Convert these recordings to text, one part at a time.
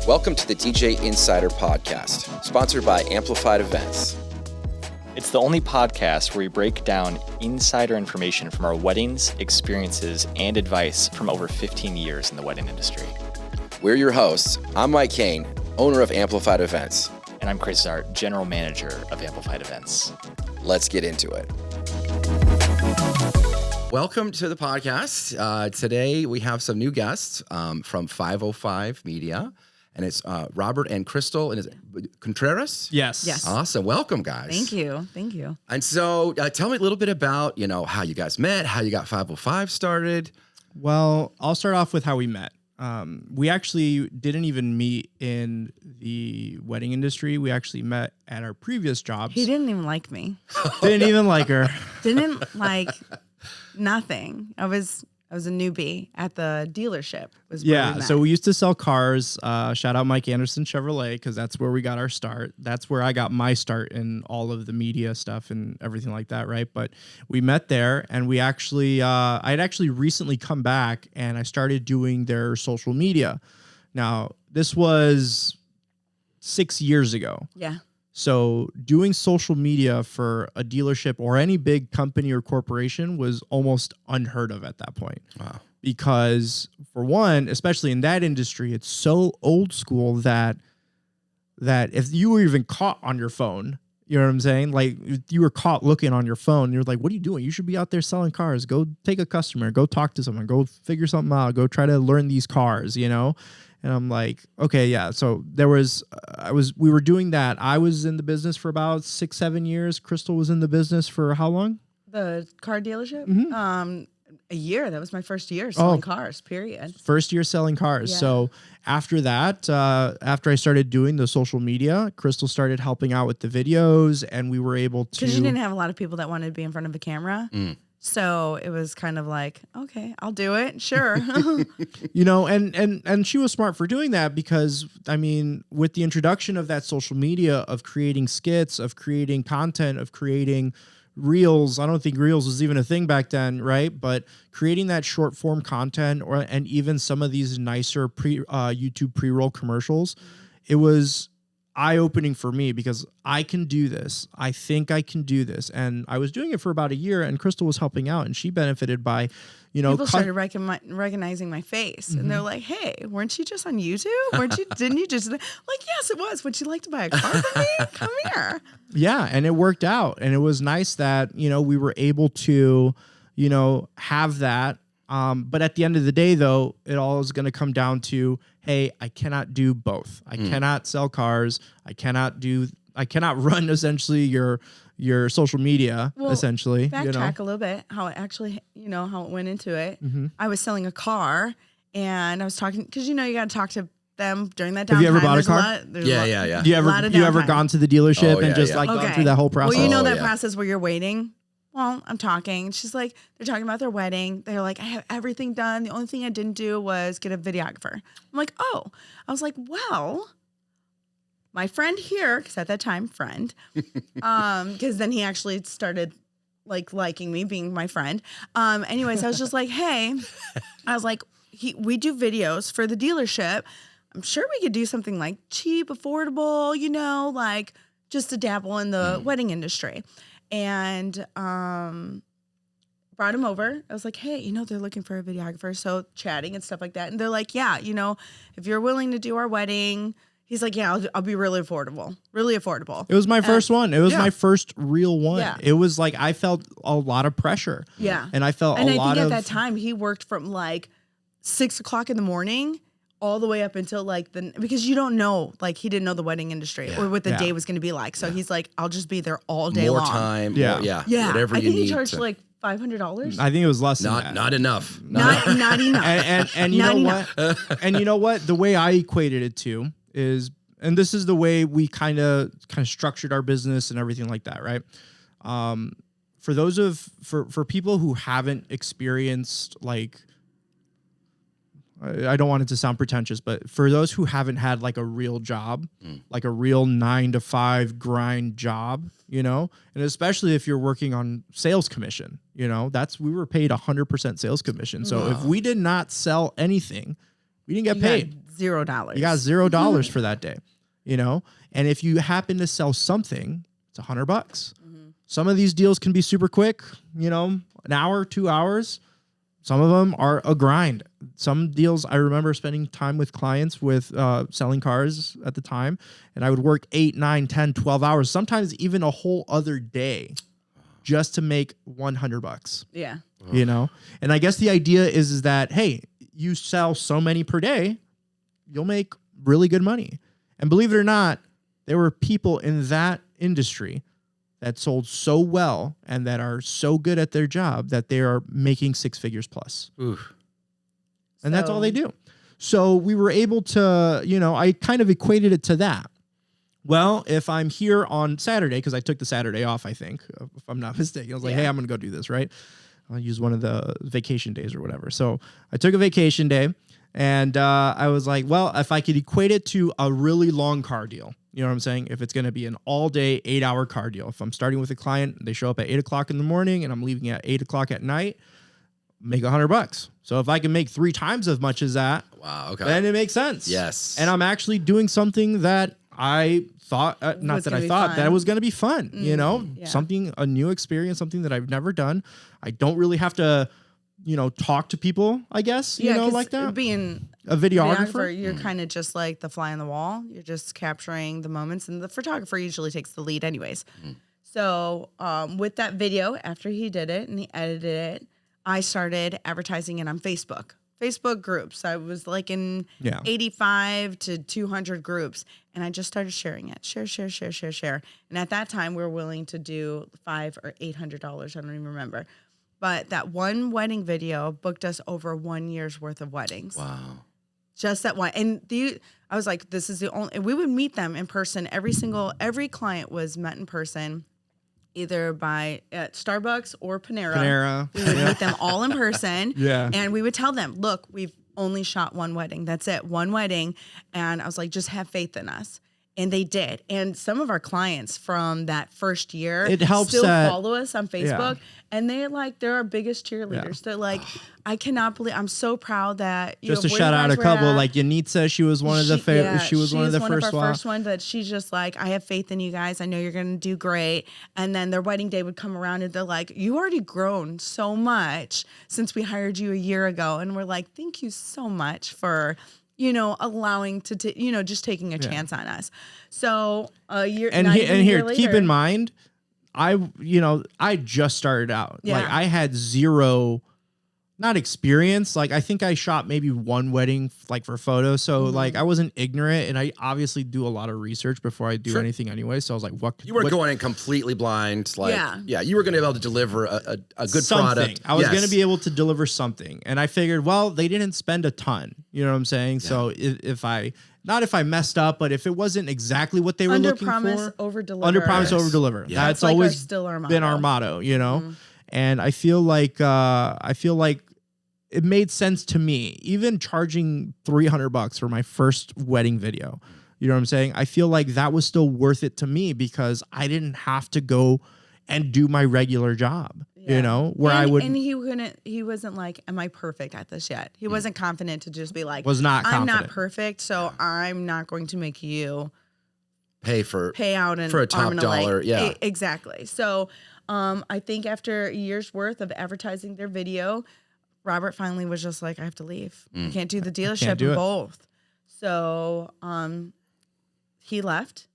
Welcome to the DJ Insider Podcast, sponsored by Amplified Events. It's the only podcast where we break down insider information from our weddings, experiences, and advice from over 15 years in the wedding industry. We're your hosts. I'm Mike Kane, owner of Amplified Events. And I'm Krystle, general manager of Amplified Events. Let's get into it. Welcome to the podcast. Today we have some new guests from 505 Media. And it's Robert and Krystle, and is it Contreras? Yes. Awesome. Welcome, guys. Thank you. And so tell me a little bit about, how you guys met, how you got 505 started. Well, I'll start off with how we met. We actually didn't even meet in the wedding industry. We actually met at our previous jobs. He didn't even like me. Didn't even like her. Didn't like nothing. I was a newbie at the dealership. So we used to sell cars. Shout out Mike Anderson Chevrolet, because that's where we got our start. That's where I got my start in all of the media stuff and everything like that, right? But we met there, and we actually, I'd actually recently come back, and I started doing their social media. Now, this was 6 years ago. Yeah. So doing social media for a dealership or any big company or corporation was almost unheard of at that point. Wow. Because for one, especially in that industry, it's so old school that if you were even caught on your phone, you know what I'm saying? Like, if you were caught looking on your phone, you're like, what are you doing? You should be out there selling cars. Go take a customer, go talk to someone, go figure something out, go try to learn these cars, And I'm like, okay, yeah. So we were doing that. I was in the business for about 6-7 years. Krystle was in the business for how long? The car dealership? Mm-hmm. A year. That was my first year selling cars, period. First year selling cars. Yeah. So after that, after I started doing the social media, Krystle started helping out with the videos, and we were able to... Because you didn't have a lot of people that wanted to be in front of a camera. Mm. So it was kind of like, okay, I'll do it. Sure. And she was smart for doing that, because, I mean, with the introduction of that social media, of creating skits, of creating content, of creating reels, I don't think reels was even a thing back then, right? But creating that short form content, and even some of these nicer YouTube pre-roll commercials, it was eye-opening for me, because I can do this. I think I can do this. And I was doing it for about a year, and Krystle was helping out, and she benefited by, people started recognizing my face, and they're like, hey, weren't you just on YouTube? Didn't you just, like, yes, it was. Would you like to buy a car from me? Come here. Yeah. And it worked out. And it was nice that, we were able to, have that. But at the end of the day, though, it all is going to come down to, hey, I cannot do both. I cannot sell cars. I cannot run essentially your social media, essentially. Backtrack a little bit, how it actually, how it went into it. Mm-hmm. I was selling a car, and I was talking, because you got to talk to them during that downtime. Have you ever bought a car? Yeah. Do you ever gone to the dealership and gone through that whole process? Well, that process where you're waiting. Well, I'm talking. She's like, they're talking about their wedding. They're like, I have everything done. The only thing I didn't do was get a videographer. I'm like, oh. I was like, well, my friend here, because at that time, because then he actually started liking me, being my friend. Anyways, I was just like, hey, I was like, we do videos for the dealership. I'm sure we could do something like cheap, affordable, just to dabble in the wedding industry. And brought him over. I was like, hey, they're looking for a videographer. So chatting and stuff like that. And they're like, yeah, if you're willing to do our wedding. He's like, yeah, I'll be really affordable. Really affordable. It was my first one. It was my first real one. Yeah. It was like, I felt a lot of pressure. Yeah. And I felt I think at that time he worked from 6 o'clock in the morning all the way up until because you don't know, he didn't know the wedding industry or what the day was going to be like. So he's like, I'll just be there all day long. More time. Yeah. Whatever you need. I think he charged $500. I think it was less than that. Not enough. Not enough. And you know what? And you know what? The way I equated it to is, and this is the way we kind of structured our business and everything like that, right? For people who haven't experienced I don't want it to sound pretentious, but for those who haven't had a real job, like a real 9-to-5 grind job, and especially if you're working on sales commission, we were paid 100% sales commission. So if we did not sell anything, we didn't get paid. $0. You got $0 for that day, you know? And if you happen to sell something, it's $100. Some of these deals can be super quick, you know, an hour, 2 hours. Some of them are a grind. Some deals, I remember spending time with clients with selling cars at the time, and I would work 8, 9, 10, 12 hours, sometimes even a whole other day just to make $100. Yeah. You know? And I guess the idea is that, hey, you sell so many per day, you'll make really good money. And believe it or not, there were people in that industry that sold so well and that are so good at their job that they are making 6 figures plus. Oof. And that's all they do. So we were able to, you know, I kind of equated it to that. Well, if I'm here on Saturday, because I took the Saturday off, I think, if I'm not mistaken, I was like, hey, I'm going to go do this, right? I'll use one of the vacation days or whatever. So I took a vacation day, and I was like, well, if I could equate it to a really long car deal, you know what I'm saying? If it's going to be an all day 8-hour car deal, if I'm starting with a client, they show up at 8 o'clock in the morning and I'm leaving at 8 o'clock at night, make $100. So if I can make 3 times as much as that, Wow. Okay. then it makes sense. Yes. And I'm actually doing something that I thought, not that I thought, that it was going to be fun, you know, something, a new experience, something that I've never done. I don't really have to, you know, talk to people, I guess, you know, like that. Being a videographer, you're kind of just like the fly on the wall. You're just capturing the moments, and the photographer usually takes the lead anyways. So with that video, after he did it and he edited it, I started advertising it on Facebook groups. I was like in 85 to 200 groups, and I just started sharing it. Share. And at that time, we were willing to do $500 or $800. I don't even remember. But that one wedding video booked us over 1 year's worth of weddings. Wow. Just that one. And I was like, this is the only, we would meet them in person. Every client was met in person, either at Starbucks or Panera. We would meet them all in person. And we would tell them, look, we've only shot one wedding. That's it. One wedding. And I was like, just have faith in us. And they did. And some of our clients from that first year still follow us on Facebook. And they're our biggest cheerleaders. They're like, I cannot believe, I'm so proud that just to shout out a couple, like Yanitza, she was one of the she was one of the first one, but she's just like, I have faith in you guys. I know you're gonna do great. And then their wedding day would come around and they're like, you already grown so much since we hired you a year ago. And we're like, thank you so much for, you know, allowing to, you know, just taking a chance on us. So a year here, later, keep in mind, I just started out. Like I had zero, not experience. Like I think I shot maybe one wedding like for photos. So like I wasn't ignorant, and I obviously do a lot of research before I do anything anyway. So I was like, you weren't going in completely blind. Like, you were going to be able to deliver a good product. I was going to be able to deliver something. And I figured, well, they didn't spend a ton. You know what I'm saying? Yeah. So if I messed up, but if it wasn't exactly what they were looking for, over deliver. Under promise, over deliver. Yeah. That's like always still our been our motto, you know? And I feel like it made sense to me, even charging $300 for my first wedding video. You know what I'm saying? I feel like that was still worth it to me because I didn't have to go and do my regular job. You know, and he wasn't like, am I perfect at this yet? He wasn't confident to just be like, I'm not perfect, so I'm not going to make you pay out for a top dollar. Yeah, exactly. So I think after a year's worth of advertising their video, Robert finally was just like, I have to leave. I can't do the dealership in both. So he left,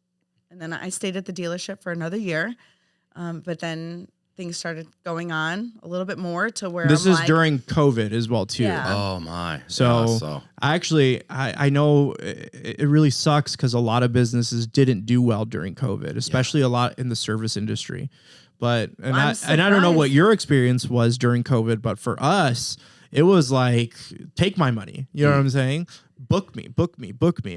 and then I stayed at the dealership for another year. But then things started going on a little bit more to where this is during COVID as well too. Yeah. Oh my! So I know it really sucks because a lot of businesses didn't do well during COVID, especially a lot in the service industry. But I don't know what your experience was during COVID, but for us, it was like, take my money. You know what I'm saying? Book me.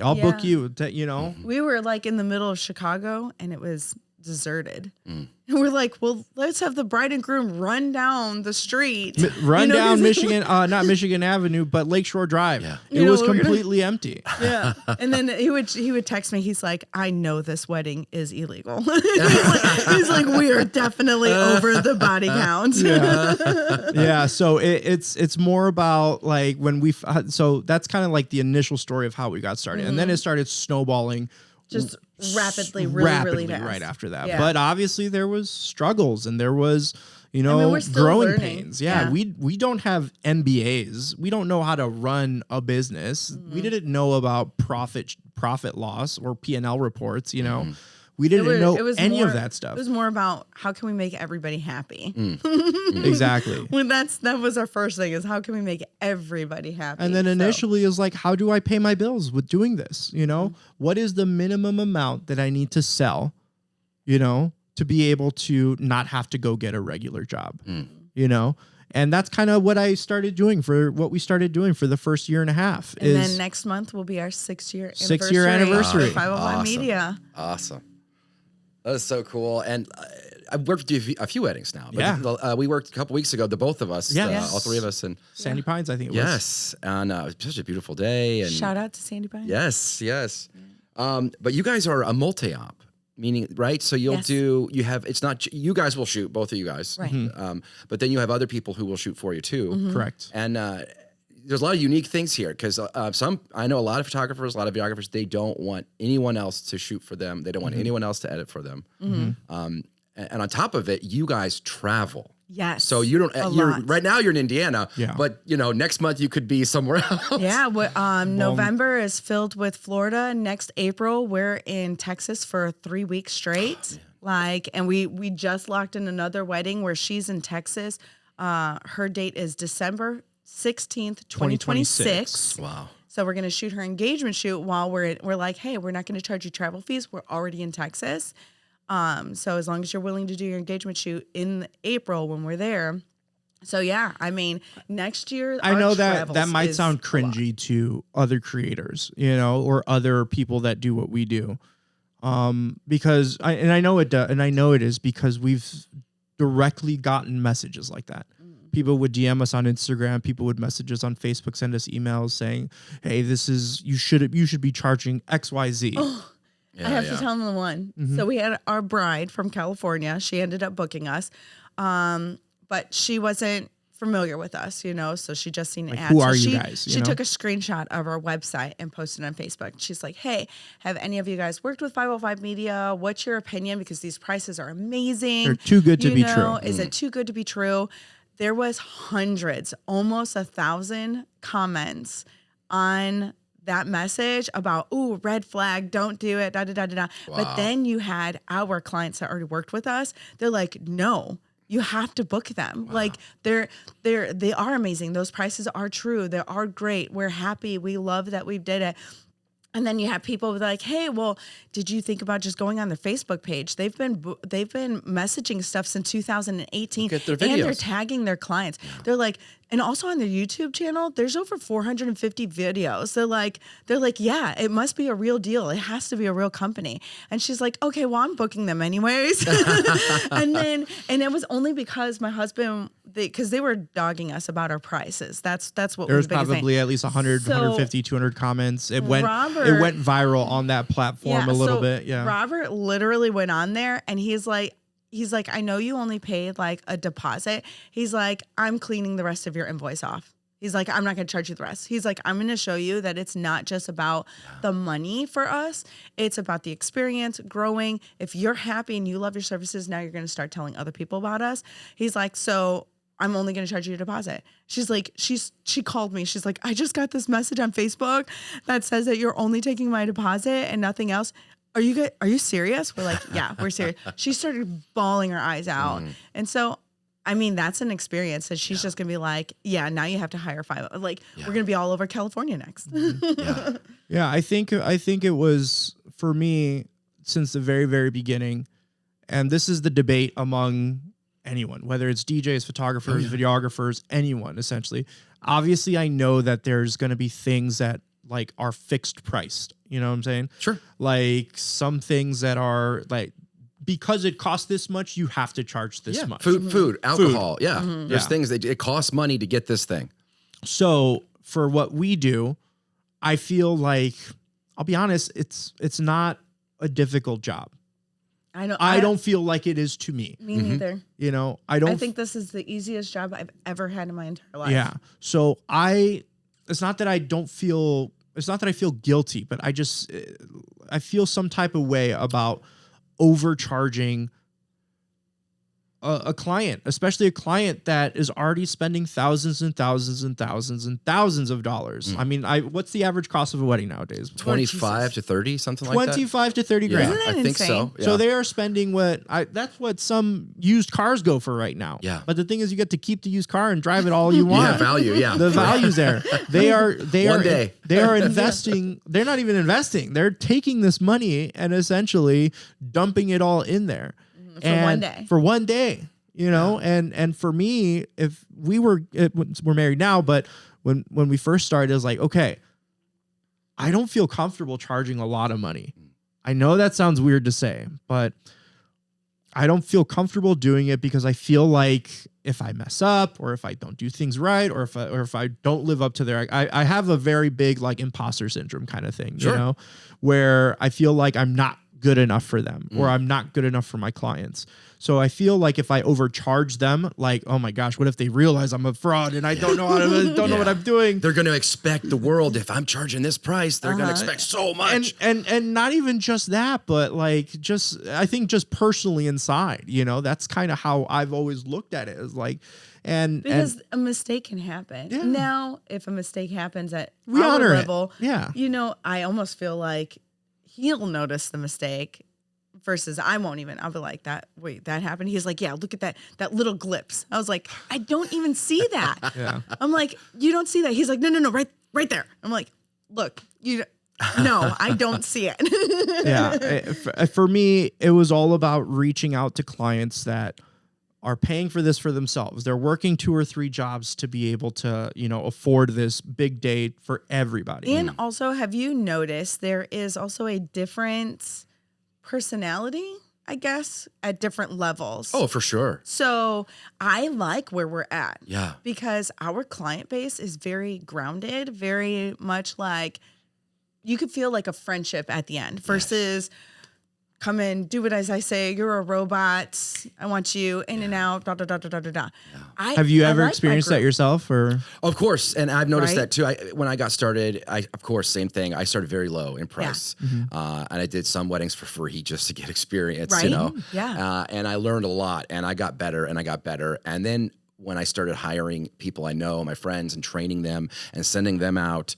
I'll book you. You know, we were like in the middle of Chicago, and it was deserted. And we're like, well, let's have the bride and groom run down the street. Run down Michigan, not Michigan Avenue, but Lakeshore Drive. Yeah. It was completely empty. Yeah. And then he would text me. He's like, I know this wedding is illegal. he's like, we are definitely over the body count. Yeah. So it's more about like when so that's kind of like the initial story of how we got started. And then it started snowballing. Just rapidly, really fast. Right after that. Yeah. But obviously there was struggles and there was, we're still growing learning. pains. Yeah, we don't have MBAs. We don't know how to run a business. We didn't know about profit loss or P&L reports, We didn't know any of that stuff. It was more about how can we make everybody happy. Exactly. That was our first thing is how can we make everybody happy. And then initially is like, how do I pay my bills with doing this? What is the minimum amount that I need to sell, to be able to not have to go get a regular job, And that's kind of what we started doing for the first year and a half. And then next month will be our 6-year anniversary. Of 505 Media. Awesome. That is so cool. And I've worked with a few weddings now. But Yeah. We worked a couple weeks ago, the both of us, all three of us. And Sandy Pines, I think it was. Yes. And it was such a beautiful day. And Shout out to Sandy Pines. Yes. But you guys are a multi-op. Meaning, right? So you guys will shoot, both of you guys. Right. But then you have other people who will shoot for you too. Correct. And there's a lot of unique things here because I know a lot of photographers, a lot of videographers, they don't want anyone else to shoot for them. They don't want anyone else to edit for them. And on top of it, you guys travel. Yes. So you don't. Right now you're in Indiana. Yeah. But next month you could be somewhere else. Yeah. November is filled with Florida. Next April we're in Texas for 3 weeks straight. And we just locked in another wedding where she's in Texas. Her date is December 16th, 2026. Wow. So we're gonna shoot her engagement shoot while we're like, hey, we're not gonna charge you travel fees. We're already in Texas. So as long as you're willing to do your engagement shoot in April when we're there. So yeah, next year I know that might sound cringy to other creators, or other people that do what we do. Because I know it is because we've directly gotten messages like that. People would DM us on Instagram. People would message us on Facebook, send us emails saying, "Hey, you should be charging XYZ." Oh. I have to tell them the one. So we had our bride from California. She ended up booking us, but she wasn't familiar with us, so she just seen an ad. Who are you guys? She took a screenshot of our website and posted it on Facebook. She's like, hey, have any of you guys worked with 505 Media? What's your opinion? Because these prices are amazing. They're too good to be true. Is it too good to be true? There was hundreds, almost 1,000 comments on that message about, ooh, red flag, don't do it, Wow. But then you had our clients that already worked with us. They're like, no, you have to book them. Wow. Like they are amazing. Those prices are true. They are great. We're happy. We love that we did it. And then you have people like, hey, well, did you think about just going on their Facebook page? They've been messaging stuff since 2018. Look at their videos. And they're tagging their clients. Yeah. They're like, and also on their YouTube channel, there's over 450 videos. They're like, yeah, it must be a real deal. It has to be a real company. And she's like, okay, well, I'm booking them anyways. and it was only because my husband, because they were dogging us about our prices. That's what there was the biggest probably thing. At least 100, 150, 200 comments. It went viral on that platform a little bit. Yeah. Robert literally went on there and he's like, I know you only paid like a deposit. He's like, I'm cleaning the rest of your invoice off. He's like, I'm not going to charge you the rest. He's like, I'm going to show you that it's not just about the money for us. It's about the experience, growing. If you're happy and you love your services, now you're going to start telling other people about us. He's like, so I'm only going to charge you a deposit. She's like, she called me. She's like, I just got this message on Facebook that says that you're only taking my deposit and nothing else. Are you serious? We're like, yeah, we're serious. She started bawling her eyes out. And so, that's an experience that she's just going to be like, yeah, now you have to hire 5. Like, we're going to be all over California next. Yeah, I think it was, for me, since the very, very beginning, and this is the debate among anyone, whether it's DJs, photographers, videographers, anyone, essentially. Obviously, I know that there's going to be things that like are fixed priced. You know what I'm saying? Sure. Like some things that are like because it costs this much, you have to charge this much. Food, alcohol. Yeah. There's Yeah. things that it costs money to get this thing. So for what we do, I feel like, I'll be honest, it's not a difficult job. I don't feel like it is to me. Me neither. You know, I think this is the easiest job I've ever had in my entire life. Yeah. So it's not that I feel guilty, but I feel some type of way about overcharging a client, especially a client that is already spending thousands and thousands and thousands and thousands of dollars. I mean, what's the average cost of a wedding nowadays? 25 to 30, something like that. 25 to 30 grand. Isn't that I think so. insane? Yeah. So they are spending that's what some used cars go for right now. Yeah. But the thing is, you get to keep the used car and drive it all you want. Yeah, value. Yeah. The value's there. They are investing. They're not even investing. They're taking this money and essentially dumping it all in there. For one day, you know, and for me, if we're married now, but when we first started, it was like, okay, I don't feel comfortable charging a lot of money. I know that sounds weird to say, but I don't feel comfortable doing it because I feel like if I mess up or if I don't do things right or if I don't live up to their, I have a very big like imposter syndrome kind of thing, you know, where I feel like I'm not good enough for them or I'm not good enough for my clients. So I feel like if I overcharge them, like, oh my gosh, what if they realize I'm a fraud and I don't know know what I'm doing? They're going to expect the world. If I'm charging this price, they're going to expect so much. And not even just that, but like I think just personally inside, you know, that's kind of how I've always looked at it, is like, because a mistake can happen. Yeah. Now, if a mistake happens at we our honor level, it. you know, I almost feel like he'll notice the mistake versus I won't even. I'll be like, wait, that happened? He's like, yeah, look at that little glimpse. I was like, I don't even see that. Yeah. I'm like, you don't see that? He's like, no, right there. I'm like, look, no, I don't see it. Yeah. For me, it was all about reaching out to clients that are paying for this for themselves. They're working 2 or 3 jobs to be able to, you know, afford this big day for everybody. And also, have you noticed there is also a different personality, I guess, at different levels? Oh, for sure. So I like where we're at. Yeah. Because our client base is very grounded, very much like you could feel like a friendship at the end versus come in, do what as I say, you're a robot. I want you in and out, da, da, da, da, da, da, da. Have you ever experienced that yourself? Or Of course. And I've noticed that too. When I got started, of course, same thing. I started very low in price. And I did some weddings for free just to get experience, you know? Yeah. And I learned a lot and I got better and I got better. And then when I started hiring people I know, my friends, and training them and sending them out,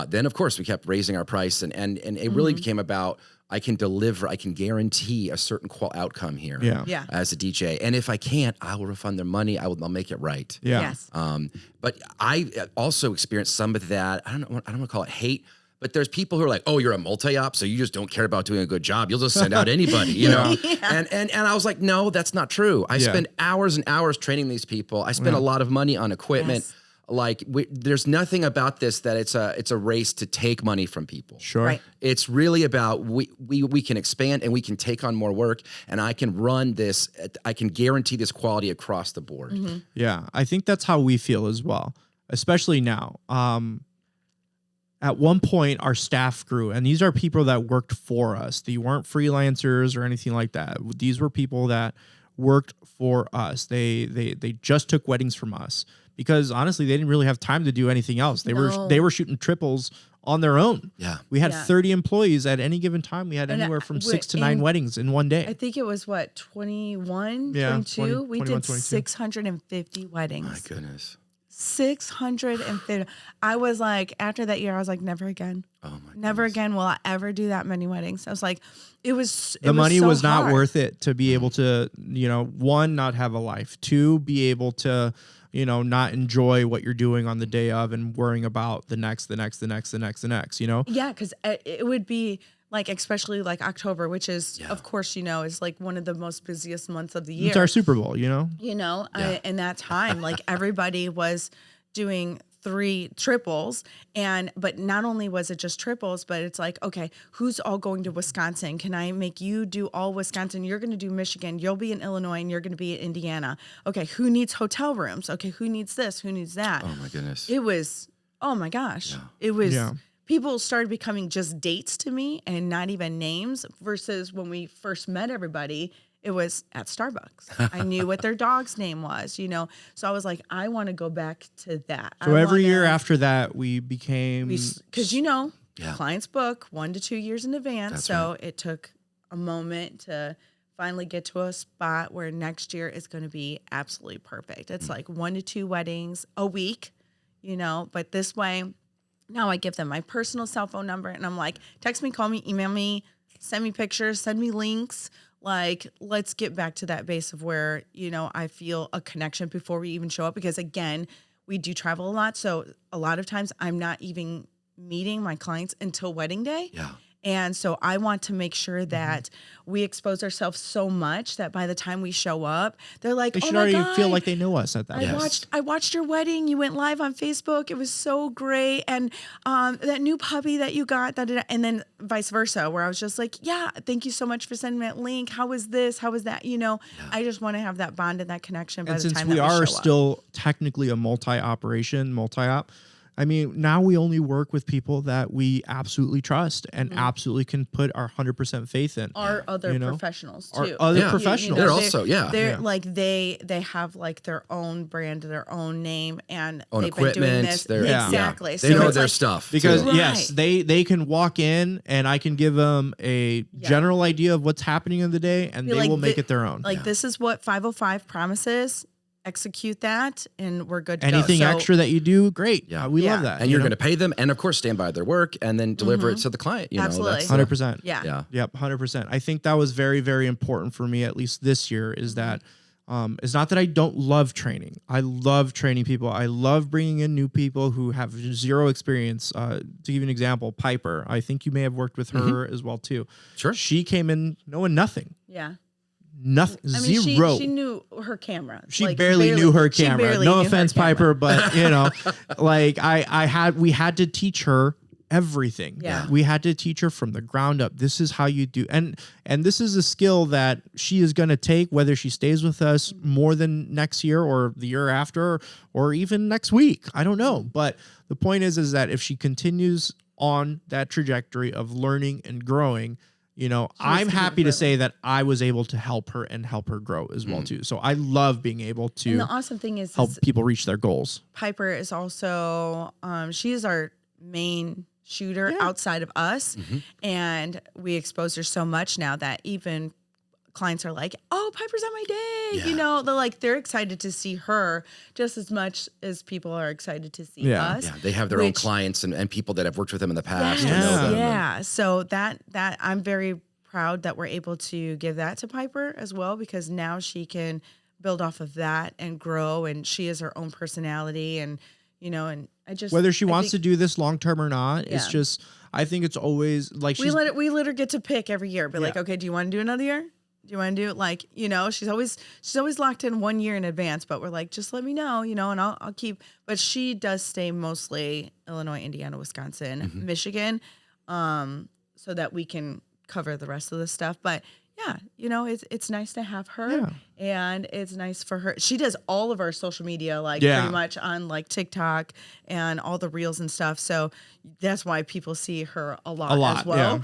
then of course we kept raising our price and it really became about, I can deliver, I can guarantee a certain outcome here as a DJ. And if I can't, I will refund their money. I'll make it right. Yeah. Yes. But I also experienced some of that. I don't want to call it hate, but there's people who are like, oh, you're a multi-op, so you just don't care about doing a good job. You'll just send out anybody, you know? And I was like, no, that's not true. I spend hours and hours training these people. I spend a lot of money on equipment. Yes. Like there's nothing about this that it's a race to take money from people. Sure. Right. It's really about we can expand and we can take on more work and I can run this. I can guarantee this quality across the board. Yeah, I think that's how we feel as well, especially now. At one point, our staff grew, and these are people that worked for us. They weren't freelancers or anything like that. These were people that worked for us. They just took weddings from us. Because honestly, they didn't really have time to do anything else. They were shooting triples on their own. Yeah. We had 30 employees at any given time. We had anywhere from 6 to 9 weddings in one day. I think it was 21, Yeah, 22. 20, We 21, did 22. 650 weddings. My goodness. 650. I was like, after that year, I was like, never again. Oh my Never again will I ever do that many weddings. I was like, the money was not worth it to be able to, you know, 1, not have a life, 2, be able to, you know, not enjoy what you're doing on the day of and worrying about the next, you know? Yeah, because it would be like, especially like October, which is, of course, you know, is like one of the most busiest months of the year. It's our Super Bowl, you know? You know, in that time, like everybody was doing 3 triples. But not only was it just triples, but it's like, okay, who's all going to Wisconsin? Can I make you do all Wisconsin? You're going to do Michigan. You'll be in Illinois and you're going to be in Indiana. Okay. Who needs hotel rooms? Okay. Who needs this? Who needs that? Oh my goodness. It was, oh my gosh. Yeah. It was, Yeah. people started becoming just dates to me and not even names versus when we first met everybody, it was at Starbucks. I knew what their dog's name was, you know? So I was like, I want to go back to that. So every year after that, we became... Because, you know, Yeah. clients book 1 to 2 years in advance. That's so right. it took a moment to finally get to a spot where next year is going to be absolutely perfect. It's like 1 to 2 weddings a week, you know, but this way, now I give them my personal cell phone number and I'm like, text me, call me, email me, send me pictures, send me links. Like, let's get back to that base of where, you know, I feel a connection before we even show up. Because again, we do travel a lot. So a lot of times I'm not even meeting my clients until wedding day. Yeah. And so I want to make sure that we expose ourselves so much that by the time we show up, they're like, They oh should my already God, feel like they know us at that Yes. point. I watched your wedding. You went live on Facebook. It was so great. And that new puppy that you got, and then vice versa, where I was just like, yeah, thank you so much for sending me that link. How was this? How was that? You know, I just want to have that bond and that connection by And the since time we that are show up. still technically a multi-op, I mean, now we only work with people that we absolutely trust and absolutely can put our 100% faith in. Our other you know? professionals Our too. other Yeah. professionals. They're also, yeah. They're Yeah. like they have like their own brand, their own name, and Own they've been doing equipment. this They're, Yeah. exactly. They So know it's their like, stuff. Because too. yes, Right. they can walk in and I can give them a general idea of what's happening in the day and Be they like, will make it their own. Like this is what 505 promises. Execute that, and we're good to Anything go. So, extra that you do, great. Yeah. We Yeah. love that. And you're going to pay them and of course stand by their work and then deliver it to the client. You Absolutely. know, that's 100%. Yeah. yeah. Yep, 100%. I think that was very, very important for me, at least this year, is that it's not that I don't love training. I love training people. I love bringing in new people who have zero experience. To give you an example, Piper, I think you may have worked with her as well too. Sure. She came in knowing nothing. Yeah. Nothing. I mean, Zero. she knew her camera. She Like, barely knew her she camera. barely No knew her offense, camera. Piper, but you know, like we had to teach her everything. Yeah. We had to teach her from the ground up. This is how you do, and this is a skill that she is going to take whether she stays with us more than next year or the year after or even next week. I don't know, but the point is that if she continues on that trajectory of learning and growing, you know, I'm happy to say that I was able to help her and help her grow as well too. So I love being able And to the awesome thing is help people reach their goals. Piper is also she is our main shooter outside of us, and we expose her so much now that even clients are like, "Oh, Piper's on my day," you know. They're excited to see her just as much as people are excited to see us. Yeah. They have their own Which- clients and people that have worked with them in the past. Yes, and know them. yeah. So that I'm very proud that we're able to give that to Piper as well, because now she can build off of that and grow, and she has her own personality, and you know, and I just Whether she wants to do this long term or not, it's Yeah. just I think it's always like we she's let her get to pick every year, but like, Yeah. okay, do you want to do another year? Do you want to do it? Like, you know, she's always locked in 1 year in advance, but we're like, just let me know, you know, and I'll keep. But she does stay mostly Illinois, Indiana, Wisconsin, Michigan, so that we can cover the rest of the stuff. But yeah, you know, it's nice to have her, Yeah. and it's nice for her. She does all of our social media, like Yeah. pretty much on like TikTok and all the reels and stuff. So that's why people see her a lot as well.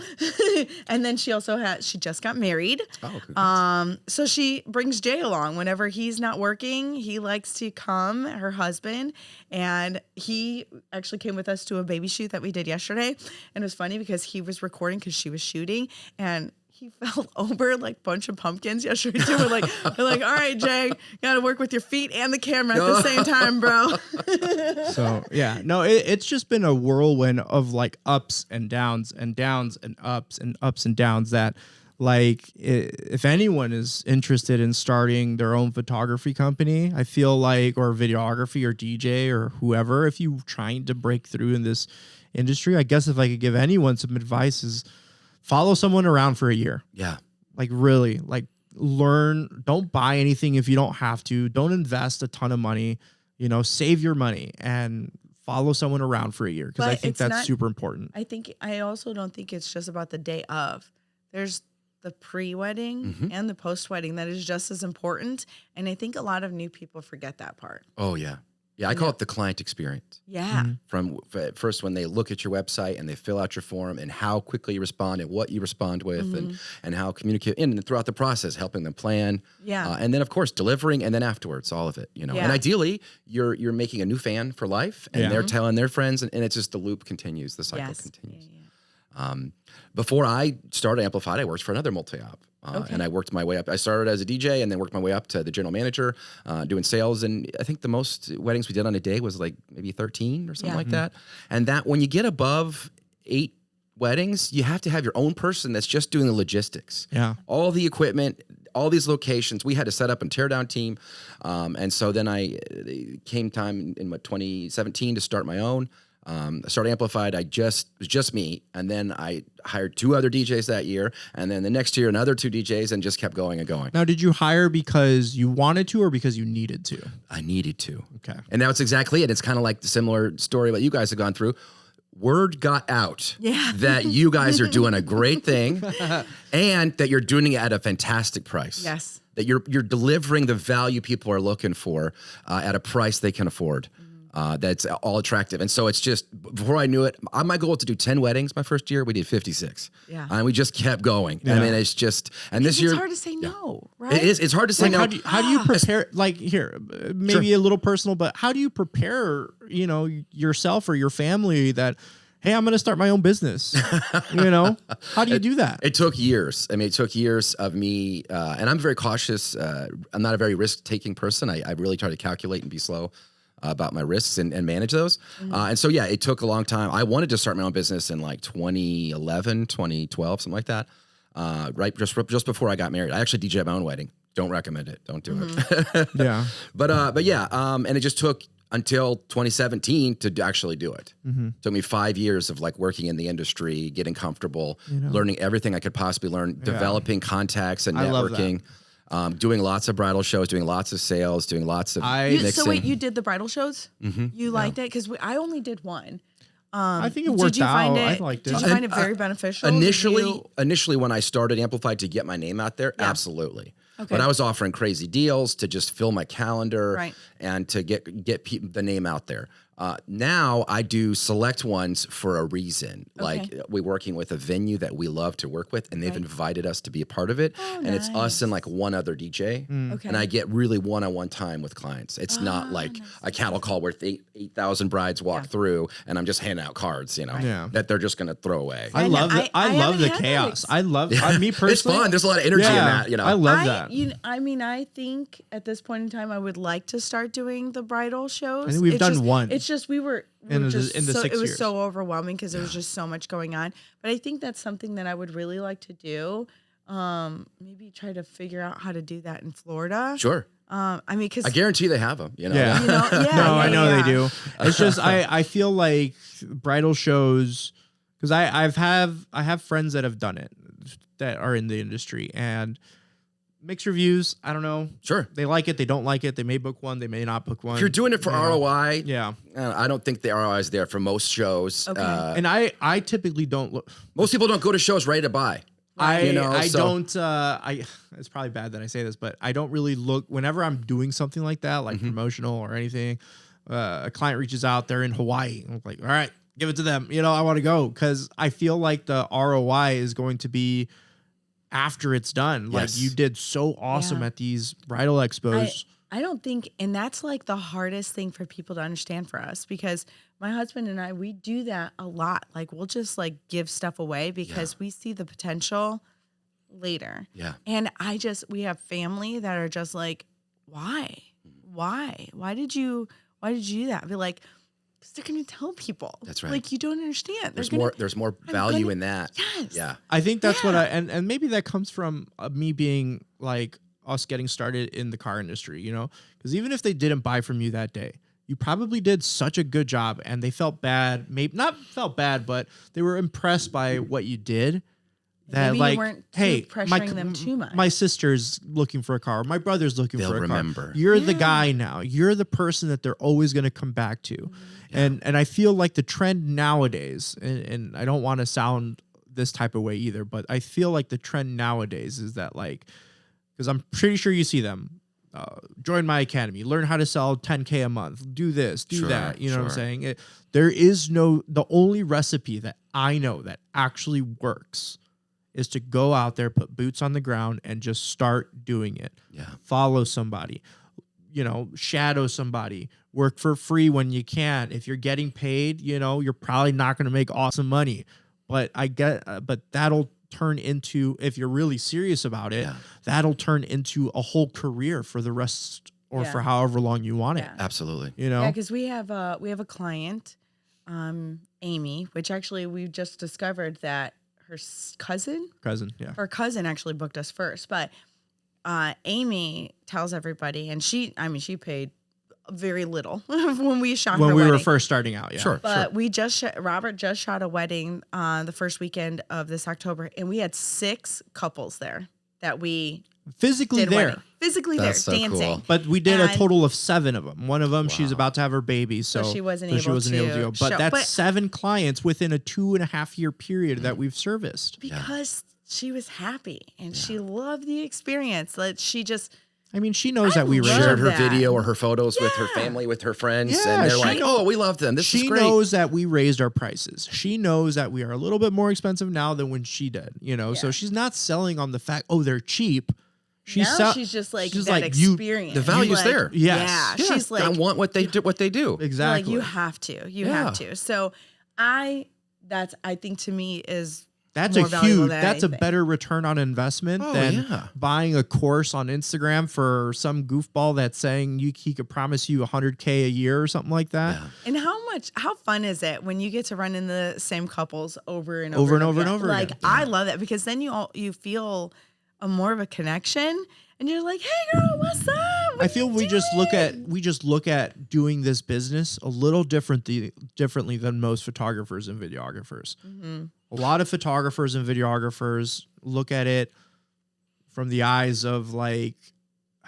And then she also she just got married. Oh, congrats. So she brings Jay along whenever he's not working. He likes to come, her husband, and he actually came with us to a baby shoot that we did yesterday. And it was funny because he was recording because she was shooting, and he fell over like a bunch of pumpkins yesterday too. We're like, all right, Jay, got to work with your feet and the camera at the same time, bro. so yeah. No, it's just been a whirlwind of like ups and downs and downs and ups and downs that like if anyone is interested in starting their own photography company, I feel like, or videography or DJ or whoever, if you're trying to break through in this industry, I guess if I could give anyone some advice is follow someone around for a year. Yeah. Like really, like learn, don't buy anything if you don't have to. Don't invest a ton of money, you know, save your money and follow someone around for a year, because I But think it's that's not- super important. I also don't think it's just about the day of. There's the pre-wedding and the post-wedding that is just as important. And I think a lot of new people forget that part. Oh yeah. Yeah, I call it the client experience. Yeah. From first when they look at your website and they fill out your form and how quickly you respond and what you respond with and how communicate and throughout the process, helping them plan. Yeah. And then of course delivering and then afterwards, all of it, you know. Yeah. And ideally you're making a new fan for life and they're telling their friends and it's just the loop continues, the cycle continues. Yeah. Before I started Amplified, I worked for another multi-op. And I worked my way up. I started as a DJ and then worked my way up to the general manager, doing sales. And I think the most weddings we did on a day was like maybe 13 or something like that. And that when you get above 8 weddings, you have to have your own person that's just doing the logistics. Yeah. All the equipment, all these locations, we had to set up and tear down team. And so then it came time in 2017 to start my own. I started Amplified. It was just me. And then I hired 2 other DJs that year. And then the next year, another 2 DJs and just kept going and going. Now, did you hire because you wanted to or because you needed to? I needed to. Okay. And that's exactly it. It's kind of like the similar story what you guys have gone through. Word got out that you guys are doing a great thing and that you're doing it at a fantastic price. Yes. That you're delivering the value people are looking for at a price they can afford. That's all attractive. And so it's just, before I knew it, my goal was to do 10 weddings my first year. We did 56. Yeah. And we just kept going. I mean, it's just, and this year. It's hard to say no, right? It is. It's hard to say no. How do you prepare, like here, maybe a little personal, but how do you prepare, you know, yourself or your family that, hey, I'm going to start my own business? You know, how do you do that? It took years. I mean, it took years of me, and I'm very cautious. I'm not a very risk-taking person. I really try to calculate and be slow about my risks and manage those. And so, yeah, it took a long time. I wanted to start my own business in like 2011, 2012, something like that. Right. Just before I got married. I actually DJed my own wedding. Don't recommend it. Don't do it. Yeah. But yeah. And it just took until 2017 to actually do it. Took me 5 years of like working in the industry, getting comfortable, learning everything I could possibly learn, developing contacts and I love networking. Doing lots of bridal shows, doing lots of sales, doing lots of mixing. So wait, you did the bridal shows? You liked it? Because I only did one. I think it worked out. I liked it. Did you find it very beneficial? Initially, when I started Amplified to get my name out there, absolutely. Okay. But I was offering crazy deals to just fill my calendar Right. and to get the name out there. Now I do select ones for a reason. Like we're working with a venue that we love to work with, and they've invited us to be a part of it. Oh, and it's us and like one other DJ. Okay. And I get really one-on-one time with clients. It's not like a cattle call where 8,000 brides walk through and I'm just handing out cards, you know, that they're just going to throw away. I love the haven't had chaos. that. I love me personally. It's fun. There's a lot of energy in that, you know. I love that. I mean, I think at this point in time, I would like to start doing the bridal shows. I think we've done one. It's just we were in the just 6 it was years. so overwhelming because there was just so much going on. But I think that's something that I would really like to do. Maybe try to figure out how to do that in Florida. Sure. I mean, because I guarantee they have them, you know. Yeah. you know, I know they do. It's just I feel like bridal shows, because I have friends that have done it, that are in the industry, and mixed reviews. I don't know. Sure. They like it. They don't like it. They may book one. They may not book one. If you're doing it for ROI, Yeah. I don't think the ROI is there for most shows. Okay. And I typically don't look. Most people don't go to shows ready to buy. It's probably bad that I say this, but I don't really look whenever I'm doing something like that, like promotional or anything. A client reaches out, they're in Hawaii. I'm like, all right, give it to them. You know, I want to go because I feel like the ROI is going to be after it's done. Like Yes. you did so awesome at these bridal expos. I don't think, and that's like the hardest thing for people to understand for us, because my husband and I, we do that a lot. Like we'll just like give stuff away because we see the potential later. Yeah. And we have family that are just like, why did you do that? I'd be like, because they're going to tell people. That's right. Like you don't understand. There's more value in that. Yes. Yeah. I think that's what and maybe that comes from me being like us getting started in the car industry, you know, because even if they didn't buy from you that day, you probably did such a good job and they felt bad, maybe not felt bad, but they were impressed by what you did, that Maybe like, you weren't hey, pressuring them too much. My sister's looking for a car. My brother's looking They'll for a remember. car. You're the guy now. You're the person that they're always going to come back to. And I feel like the trend nowadays, and I don't want to sound this type of way either, but I feel like the trend nowadays is that like, because I'm pretty sure you see them, join my academy, learn how to sell 10K a month, do this, do that. You know what I'm saying? There is the only recipe that I know that actually works is to go out there, put boots on the ground and just start doing it. Yeah. Follow somebody, shadow somebody, work for free when you can. If you're getting paid, you're probably not going to make awesome money, but but that'll turn into, if you're really serious about it, that'll turn into a whole career for the rest or for however long you want it. Absolutely. Yeah, because we have a client, Amy, which actually we've just discovered that her cousin actually booked us first, but Amy tells everybody, and she paid very little when we shot her we wedding. were first starting out. But we Robert just shot a wedding the first weekend of this October, and we had 6 couples there that we physically there. That's so dancing. cool. But we did a total of 7 of them. One of them, she's about to have her baby, so she wasn't able to go. But show. that's 7 clients within a 2.5 year period that we've serviced. Because she was happy and she loved the experience. That she just. I mean, she knows that we shared her that. video or her photos with her family, with her friends, Yeah, and they're like, "Oh, we love them. This is great." She knows that we raised our prices. She knows that we are a little bit more expensive now than when she did. So she's not selling on the fact, they're cheap. She's just like that experience. The value's like, there. Yes. Yeah, she's like, I want what they do. Exactly. Like you have to. So I think to me is that's more valuable than that's a anything. better return on investment than buying a course on Instagram for some goofball that's saying he could promise you $100K a year or something like that. Yeah. And how fun is it when you get to run in the same couples over and over like again. I love that because then you feel a more of a connection and you're like, hey girl, what's up? I feel we just look at doing this business a little differently than most photographers and videographers. Mm-hmm. A lot of photographers and videographers look at it from the eyes of like,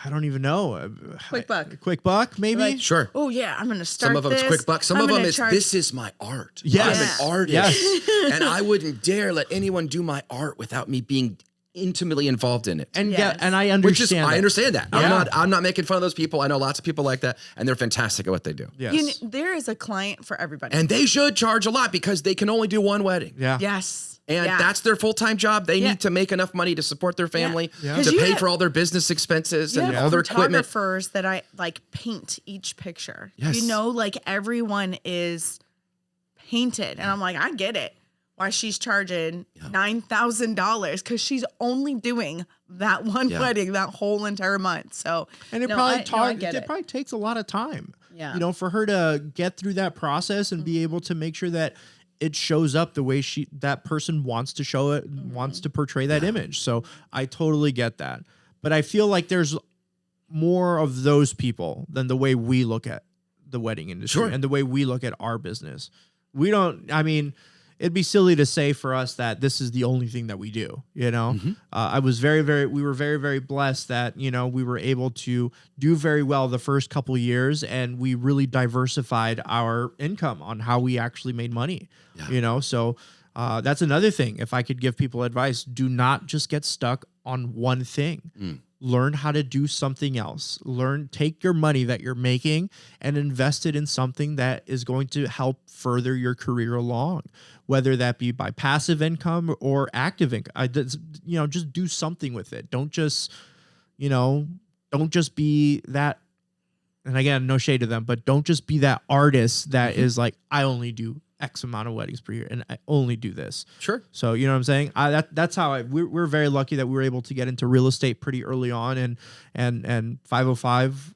I don't even know. Quick buck, maybe? Like, sure. Oh, yeah, I'm going to start Some of them's this. quick buck. Some of them is, this is my art. Yes. I'm an artist. Yes. And I wouldn't dare let anyone do my art without me being intimately involved in it. And and I understand I understand that. Yeah. I'm not making fun of those people. I know lots of people like that, and they're fantastic at what they do. Yes. There is a client for everybody. And they should charge a lot because they can only do one wedding. Yeah. Yes. And that's their full-time job. They need to make enough money to support their family, to pay for all their business expenses and all their equipment. Photographers that I like paint each picture. Yes. Like everyone is painted. And I'm like, I get it. Why she's charging $9,000 because she's only doing that one wedding that whole entire month. So and it probably takes a lot of time. Yeah. For her to get through that process and be able to make sure that it shows up the way that person wants to show it, wants to portray that image. So I totally get that. But I feel like there's more of those people than the way we look at the wedding industry and the way we look at our business. It'd be silly to say for us that this is the only thing that we do, Mm-hmm. We were very, very blessed that, we were able to do very well the first couple of years, and we really diversified our income on how we actually made money, So that's another thing. If I could give people advice, do not just get stuck on one thing. Learn how to do something else. Take your money that you're making and invest it in something that is going to help further your career along, whether that be by passive income or active income. Just do something with it. Don't just be that. And again, no shade to them, but don't just be that artist that is like, I only do X amount of weddings per year and I only do this. Sure. So, you know what I'm saying? That's how we're very lucky that we were able to get into real estate pretty early on, and 505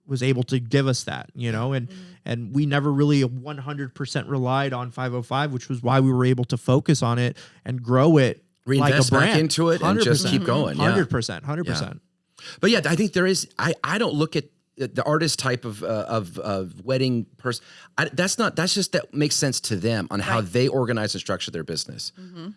was able to give us that, and we never really 100% relied on 505, which was why we were able to focus on it and grow it, reinvest like a brand. Back into it and just keep going. 100%. But yeah, I think there is, I don't look at the artist type of wedding person. That makes sense to them on how they organize and structure their business. Mm-hmm.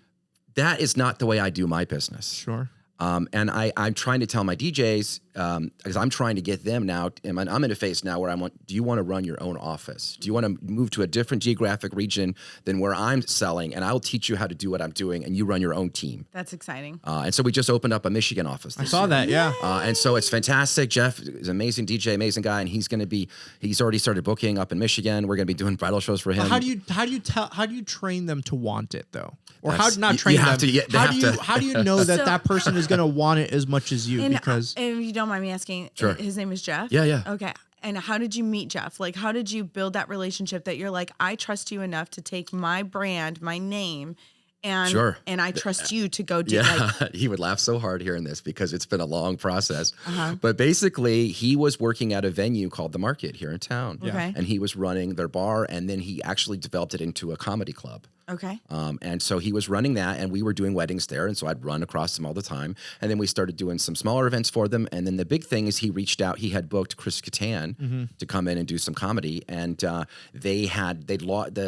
that is not the way I do my business. Sure. And I'm trying to tell my DJs, because I'm trying to get them now, and I'm in a phase now where do you want to run your own office? Do you want to move to a different geographic region than where I'm selling? And I'll teach you how to do what I'm doing, and you run your own team. That's exciting. And so we just opened up a Michigan office. I saw that, yeah. And so it's fantastic. Jeff is an amazing DJ, amazing guy, and he's already started booking up in Michigan. We're going to be doing bridal shows for him. How do you train them to want it though? Or That's- not you train have them? to- How do you know that So- that person is going to want it as much as you? And Because if you don't mind me asking, Sure. his name is Jeff? Yeah. Okay. And how did you meet Jeff? Like, how did you build that relationship that you're like, I trust you enough to take my brand, my name, and Sure. and I trust you to go do Yeah, like, he would laugh so hard hearing this because it's been a long process. Uh-huh. But basically, he was working at a venue called The Market here in town. Okay. And he was running their bar, and then he actually developed it into a comedy club. okay. And so he was running that, and we were doing weddings there. And so I'd run across them all the time. And then we started doing some smaller events for them. And then the big thing is he reached out. He had booked Krystle Contreras to come in and do some comedy. And the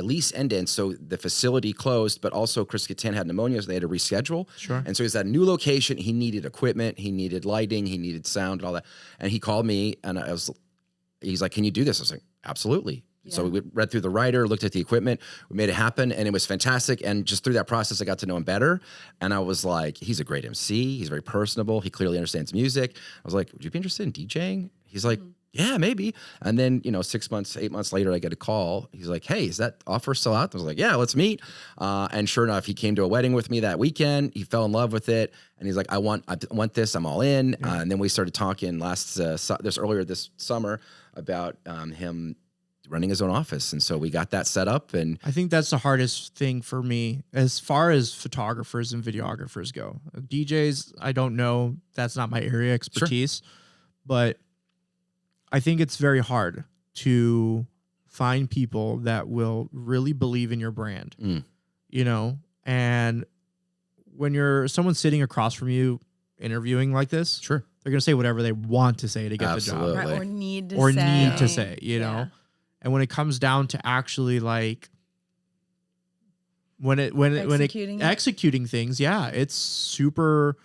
lease ended. So the facility closed, but also Krystle Contreras had pneumonia, so they had to reschedule. Sure. And so he's at a new location. He needed equipment. He needed lighting. He needed sound and all that. And he called me, and he's like, can you do this? I was like, absolutely. So we read through the writer, looked at the equipment, we made it happen, and it was fantastic. And just through that process, I got to know him better. And I was like, he's a great MC. He's very personable. He clearly understands music. I was like, would you be interested in DJing? He's like, yeah, maybe. And then, 6 months, 8 months later, I get a call. He's like, hey, is that offer still out? I was like, yeah, let's meet. And sure enough, he came to a wedding with me that weekend. He fell in love with it. And he's like, I want this. I'm all in. And then we started talking earlier this summer about him running his own office. And so we got that set up. And I think that's the hardest thing for me as far as photographers and videographers go. DJs, I don't know. That's not my area of expertise. But I think it's very hard to find people that will really believe in your brand, and when someone's sitting across from you interviewing like this, sure, they're going to say whatever they want to say to get Absolutely. the job. Right, or need to Or say. need to say, know. And when it comes down to actually like when Executing it. executing things, it's super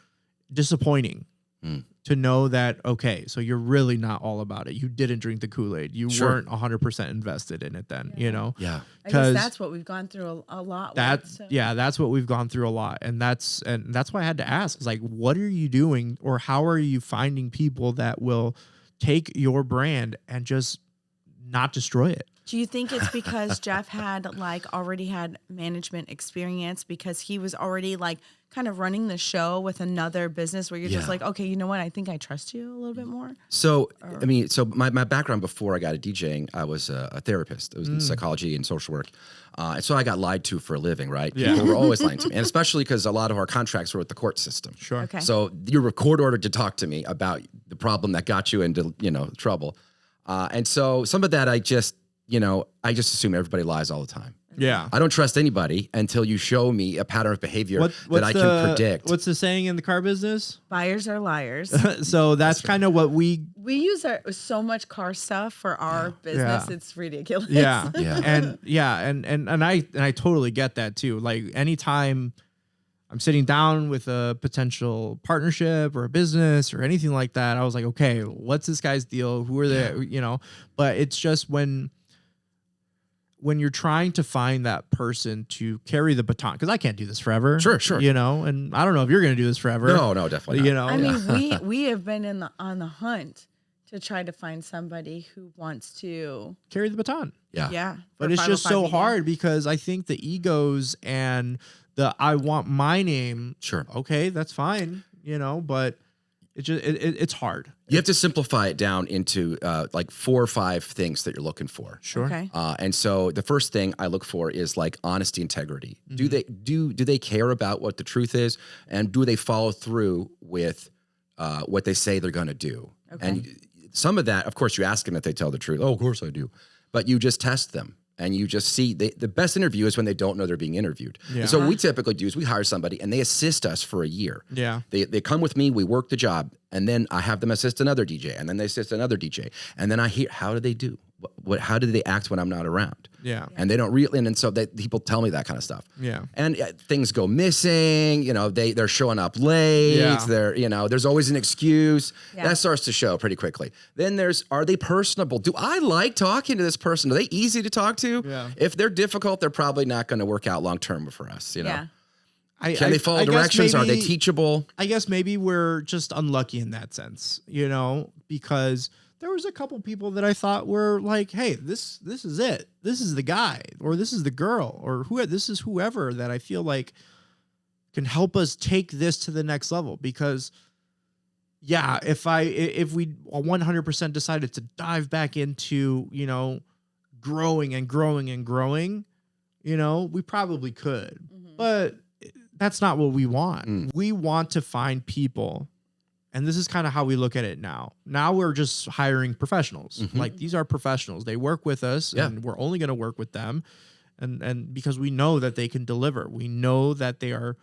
disappointing to know that, okay, so you're really not all about it. You didn't drink the Kool-Aid. You Sure. weren't 100% invested in it then, Yeah. I guess 'Cause that's what we've gone through a lot. That's what we've gone through a lot. And that's why I had to ask. It's like, what are you doing, or how are you finding people that will take your brand and just not destroy it? Do you think it's because Jeff had already had management experience, because he was already kind of running the show with another business where you're just like, okay, you know what? I think I trust you a little bit more. So, my background before I got into DJing, I was a therapist. I was in psychology and social work. And so I got lied to for a living, right? Yeah. People were always lying to me. And especially because a lot of our contracts were with the court system. Sure. Okay. So you were court ordered to talk to me about the problem that got you into, trouble. And so some of that I just assume everybody lies all the time. Yeah. I don't trust anybody until you show me a pattern of behavior that I can predict. What's the saying in the car business? Buyers are liars. So that's kind of what we use so much car stuff for our business. Yeah. It's ridiculous. Yeah. And I totally get that too. Like anytime I'm sitting down with a potential partnership or a business or anything like that, I was like, okay, what's this guy's deal? Who are they? But it's just when you're trying to find that person to carry the baton, because I can't do this forever. Sure. And I don't know if you're going to do this forever. No, definitely not. I mean, we have been on the hunt to try to find somebody who wants to carry the baton. Yeah. But it's just so hard because I think the egos and I want my name. Sure. Okay, that's fine. But it's hard. You have to simplify it down into 4 or 5 things that you're looking for. Sure. Okay. And so the first thing I look for is honesty, integrity. Do they care about what the truth is, and do they follow through with what they say they're going to do? Okay. And some of that, of course, you ask them if they tell the truth. Oh, of course I do. But you just test them. And you just see the best interview is when they don't know they're being interviewed. Yeah. And so what we typically do is we hire somebody and they assist us for a year. Yeah. They come with me, we work the job, and then I have them assist another DJ, and then they assist another DJ. And then I hear, how do they do? how do they act when I'm not around? Yeah. And they don't really, and so people tell me that kind of stuff. Yeah. And things go missing, they're showing up late. Yeah. There's always an excuse. Yeah. That starts to show pretty quickly. Then are they personable? Do I like talking to this person? Are they easy to talk to? Yeah. If they're difficult, they're probably not going to work out long-term for us, Yeah. Can they follow directions? Are they teachable? I guess maybe we're just unlucky in that sense, because there was a couple people that I thought were like, hey, this is it. This is the guy, or this is the girl, or this is whoever that I feel like can help us take this to the next level. Because yeah, if we 100% decided to dive back into, growing and growing and growing, we probably could. But that's not what we want. We want to find people. And this is kind of how we look at it now. Now we're just hiring professionals. Like, these are professionals. They work with us, and we're only going to work with them. And because we know that they can deliver. We know that they are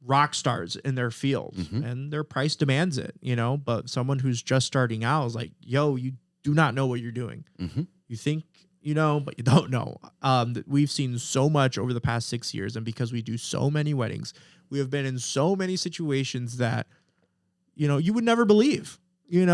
rock stars in their field, and their price demands it, But someone who's just starting out is like, yo, you do not know what you're doing. You think but you don't know. We've seen so much over the past 6 years, and because we do so many weddings, we have been in so many situations that you would never believe. You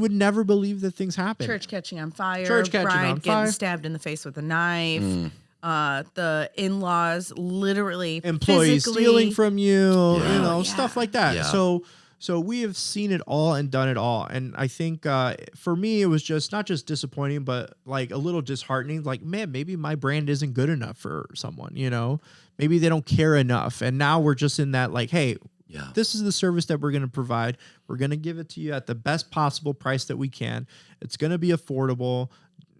would never believe that things happen. Church catching on fire. Church catching bride on getting fire. stabbed in the face with a knife. The in-laws literally Employees physically stealing from you, Yeah. stuff like that. Yeah. So we have seen it all and done it all. And I think for me, it was just not just disappointing, but like a little disheartening. Like, man, maybe my brand isn't good enough for someone, maybe they don't care enough. And now we're just in that like, hey, this is the service that we're going to provide. We're going to give it to you at the best possible price that we can. It's going to be affordable.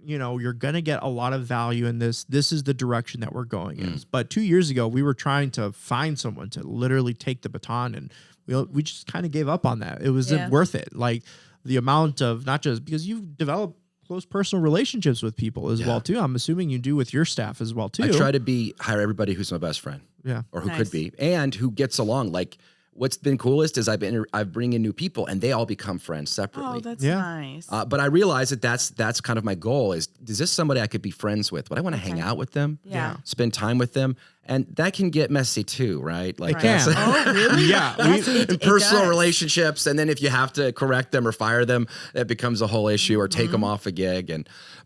You're going to get a lot of value in this. This is the direction that we're going in. But 2 years ago, we were trying to find someone to literally take the baton, and we just kind of gave up on that. It wasn't worth it. Like, the amount of, not just because you've developed close personal relationships with people as well too. I'm assuming you do with your staff as well too. I try to hire everybody who's my best friend. Yeah. Or who could be, and who gets along. Like, what's been coolest is I bring in new people, and they all become friends separately. Oh, that's nice. But I realize that that's kind of my goal. Is this somebody I could be friends with? But I want to hang out with them. Yeah. Spend time with them, and that can get messy too, right? Like, can. Oh, really? Yeah. in personal does. relationships, and then if you have to correct them or fire them, that becomes a whole issue, or take them off a gig.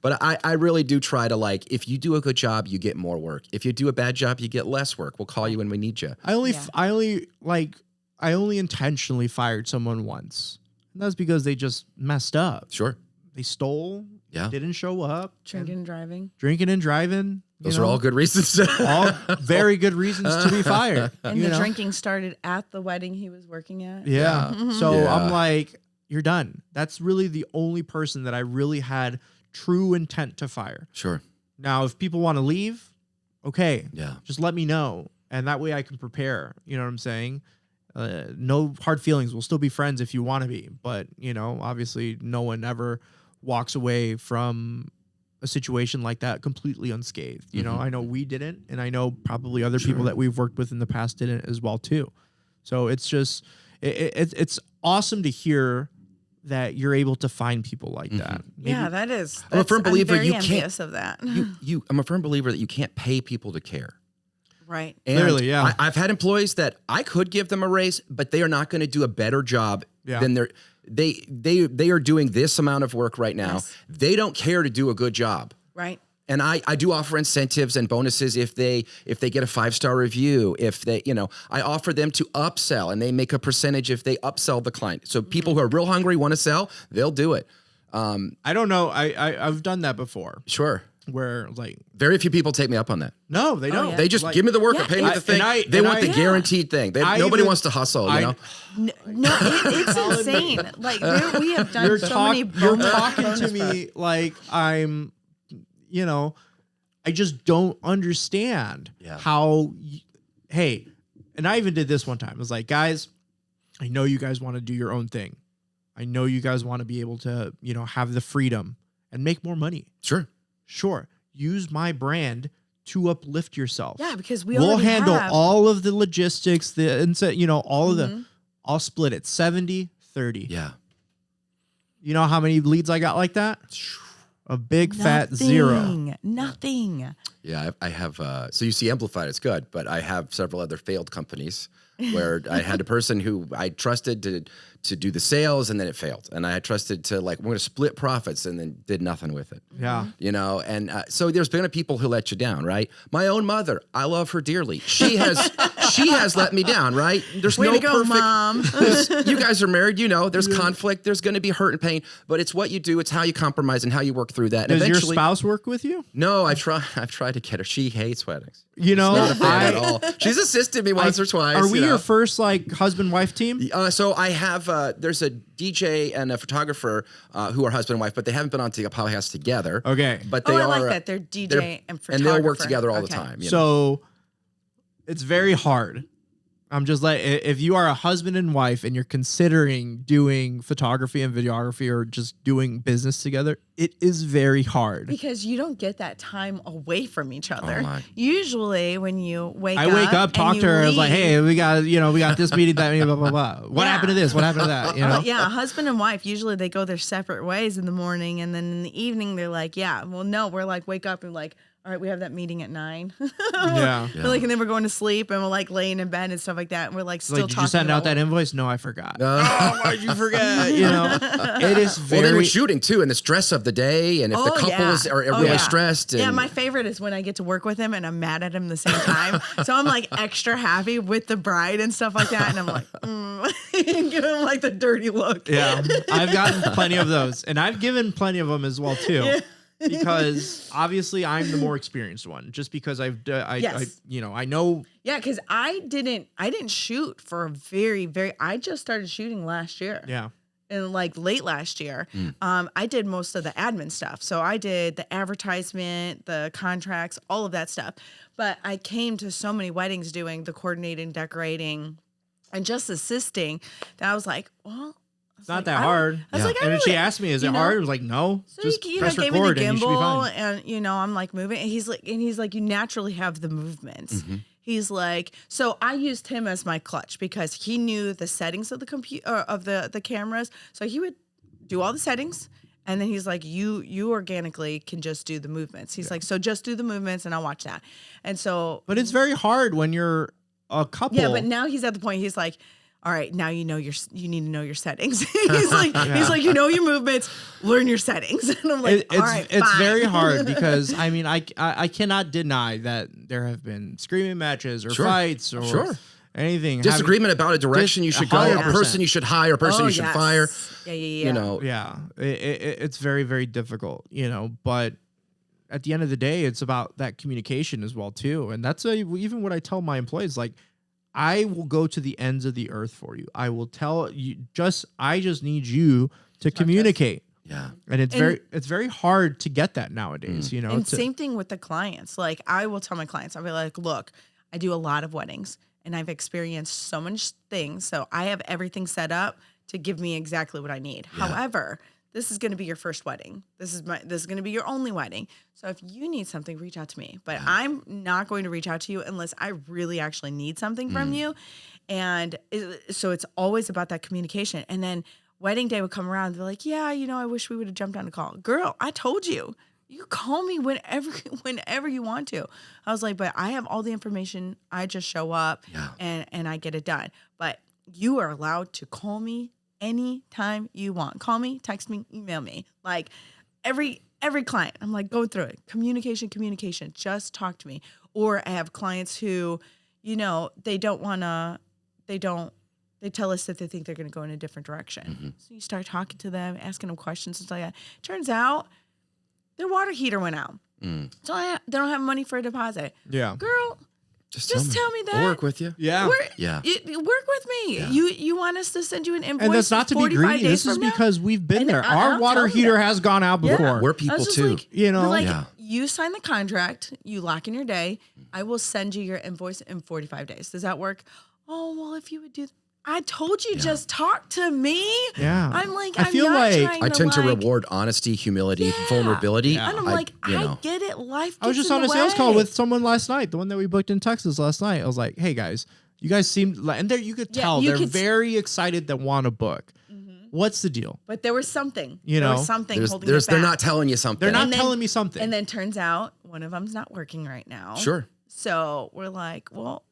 But I really do try to, like, if you do a good job, you get more work. If you do a bad job, you get less work. We'll call you when we need you. I only intentionally fired someone once. And that's because they just messed up. Sure. They stole, didn't show up. Drinking and driving. Drinking and driving. Those are all good reasons. all very good reasons to be fired. And the drinking started at the wedding he was working at. Yeah. So Yeah. I'm like, you're done. That's really the only person that I really had true intent to fire. Sure. Now, if people want to leave, okay. Yeah. Just let me know. And that way I can prepare. You know what I'm saying? No hard feelings. We'll still be friends if you want to be. But, obviously no one ever walks away from a situation like that completely unscathed. I know we didn't, and I know probably other people that we've worked with in the past didn't as well too. So it's just, it's awesome to hear that you're able to find people like that. Maybe, Yeah, that is. I'm a firm believer I'm very you can't- envious of that. I'm a firm believer that you can't pay people to care. Right. And Clearly, yeah. I've had employees that I could give them a raise, but they are not going to do a better job than they are doing this amount of work right now. Yes. They don't care to do a good job. Right. And I do offer incentives and bonuses if they get a 5-star review, if they, I offer them to upsell, and they make a percentage if they upsell the client. So people who are real hungry, want to sell, they'll do it. I don't know. I've done that before Sure. where like, Very few people take me up on that. no, they don't. yeah. They just Like, give me the work or Yeah, pay me the thing. They want the guaranteed thing. Nobody wants to hustle, No, it's insane. Like we have done You're so many you're bonus- talking to bonus me like I'm, I just don't understand how, hey, and I even did this one time. I was like, guys, I know you guys want to do your own thing. I know you guys want to be able to, have the freedom and make more money. Sure. Use my brand to uplift yourself. Yeah, because we'll we'll handle have, all of the logistics, all of the, I'll split it 70-30. Yeah. You know how many leads I got like that? A big fat zero. Nothing. Yeah, I have. So you see, Amplified, it's good, but I have several other failed companies where I had a person who I trusted to do the sales, and then it failed, and I had trusted to like, we're going to split profits, and then did nothing with it. Yeah. You know, and so there's been people who let you down, right? My own mother, I love her dearly. She has let me down, right? There's Way no to go, perfect. Mom. You guys are married, you know. There's conflict. There's going to be hurt and pain, but it's what you do. It's how you compromise and how you work through that. And Does your eventually, spouse work with you? No, I've tried to get her. She hates weddings. You know, Not a fan at all. She's assisted me once or twice. Are we you know. your first like husband-wife team? So I have. There's a DJ and a photographer who are husband and wife, but they haven't been on a podcast together. Okay. But they I are. like that. They're DJ and photographer. And they'll work together all the Okay. time. You know? So it's very hard. I'm just like, if you are a husband and wife and you're considering doing photography and videography or just doing business together, it is very hard. Because you don't get that time away from each other. my. Usually when you wake up. I wake up, and talk you to her. I was like, leave- hey, we got this meeting, that meeting, blah, blah, blah. What Yeah. happened to this? What happened to that? You know? Yeah, husband and wife, usually they go their separate ways in the morning. And then in the evening, they're like, yeah, well, no, we're like, wake up and like, all right, we have that meeting at 9. Yeah. We're like, and then we're going to sleep and we're like laying in bed and stuff like that. And we're like still Like, did talking. you send out about that invoice? No, I forgot. Oh, why'd you forget? You know, it is Well, then very. we're shooting too, and the stress of the day, and if the couples are really stressed. And Yeah, my favorite is when I get to work with him and I'm mad at him at the same time. So I'm like extra happy with the bride and stuff like that. And I'm like, give him like the dirty look. Yeah, I've gotten plenty of those, and I've given plenty of them as well too. Because obviously I'm the more experienced one, just because I know. Yeah, because I didn't shoot for a I just started shooting last year. Yeah. And like late last year, I did most of the admin stuff. So I did the advertisement, the contracts, all of that stuff. But I came to so many weddings doing the coordinating, decorating, and just assisting that I was like, well, It's not that hard. I was like, I and then really- she asked me, "Is it you know, hard?" I was like, "No, So just he press gave me record the and you should be gimbal, fine." and I'm like moving, and he's like, you naturally have the movements. He's like, so I used him as my clutch because he knew the settings of the computer of the cameras, so he would do all the settings, and then he's like, you organically can just do the movements. He's like, so just do the movements, and I'll watch that. And so, But it's very hard when you're a couple. yeah, but now he's at the point. He's like, all right, now you need to know your settings. he's like, you know your movements, learn your settings. And I'm like, all right, it's fine. very hard because I mean I cannot deny that there have been screaming matches or fights or anything. disagreement about a direction you should go, a 100%. person you should hire, a person Oh, you should yes. fire. Yeah. You know, Yeah, it's very, very difficult, you know, but at the end of the day, it's about that communication as well, too. And that's even what I tell my employees, like, I will go to the ends of the earth for you. I will tell you I just need you to communicate. yeah. And it's very hard to get that nowadays, you know. And same thing with the clients. Like I will tell my clients, I'll be like, look, I do a lot of weddings and I've experienced so much things. So I have everything set up to give me exactly what I need. Yeah. However, this is going to be your first wedding. This is going to be your only wedding. So if you need something, reach out to me. But I'm not going to reach out to you unless I really actually need something from you. And so it's always about that communication. And then wedding day would come around. They're like, yeah, I wish we would have jumped on a call. Girl, I told you. You call me whenever you want to. I was like, but I have all the information. I just show up and I get it done. But you are allowed to call me anytime you want. Call me, text me, email me. Like every client, I'm like, go through it. Communication. Just talk to me. Or I have clients who, they tell us that they think they're going to go in a different direction. So you start talking to them, asking them questions and stuff like that. Turns out their water heater went out. So they don't have money for a deposit. Yeah. Girl, just tell me that. I'll work with you. Yeah. Work with me. Yeah. You want us to send you an invoice? And that's not to be 45 greedy. days This is from now? because we've been And there. I'll Our water tell you heater that. has gone out before. We're I people was just too. like, You know? they're like, Yeah. you sign the contract, you lock in your day. I will send you your invoice in 45 days. Does that work? Oh, well, if you would do I told you, just talk to me. Yeah. I'm like, I I'm feel not like- trying I tend to like, reward honesty, humility, vulnerability. Yeah. And I'm like, I get it. Life gets I was just in on the a sales call way. with someone last night, the one that we booked in Texas last night. I was like, hey guys, you guys seemed like, and there you could Yeah, tell you they're could very excited that want to book. What's the deal? But there was something. You there know, was something holding it back. They're not telling you something. They're not And then- telling me something. And then turns out one of them's not working right now. Sure. So we're like, well,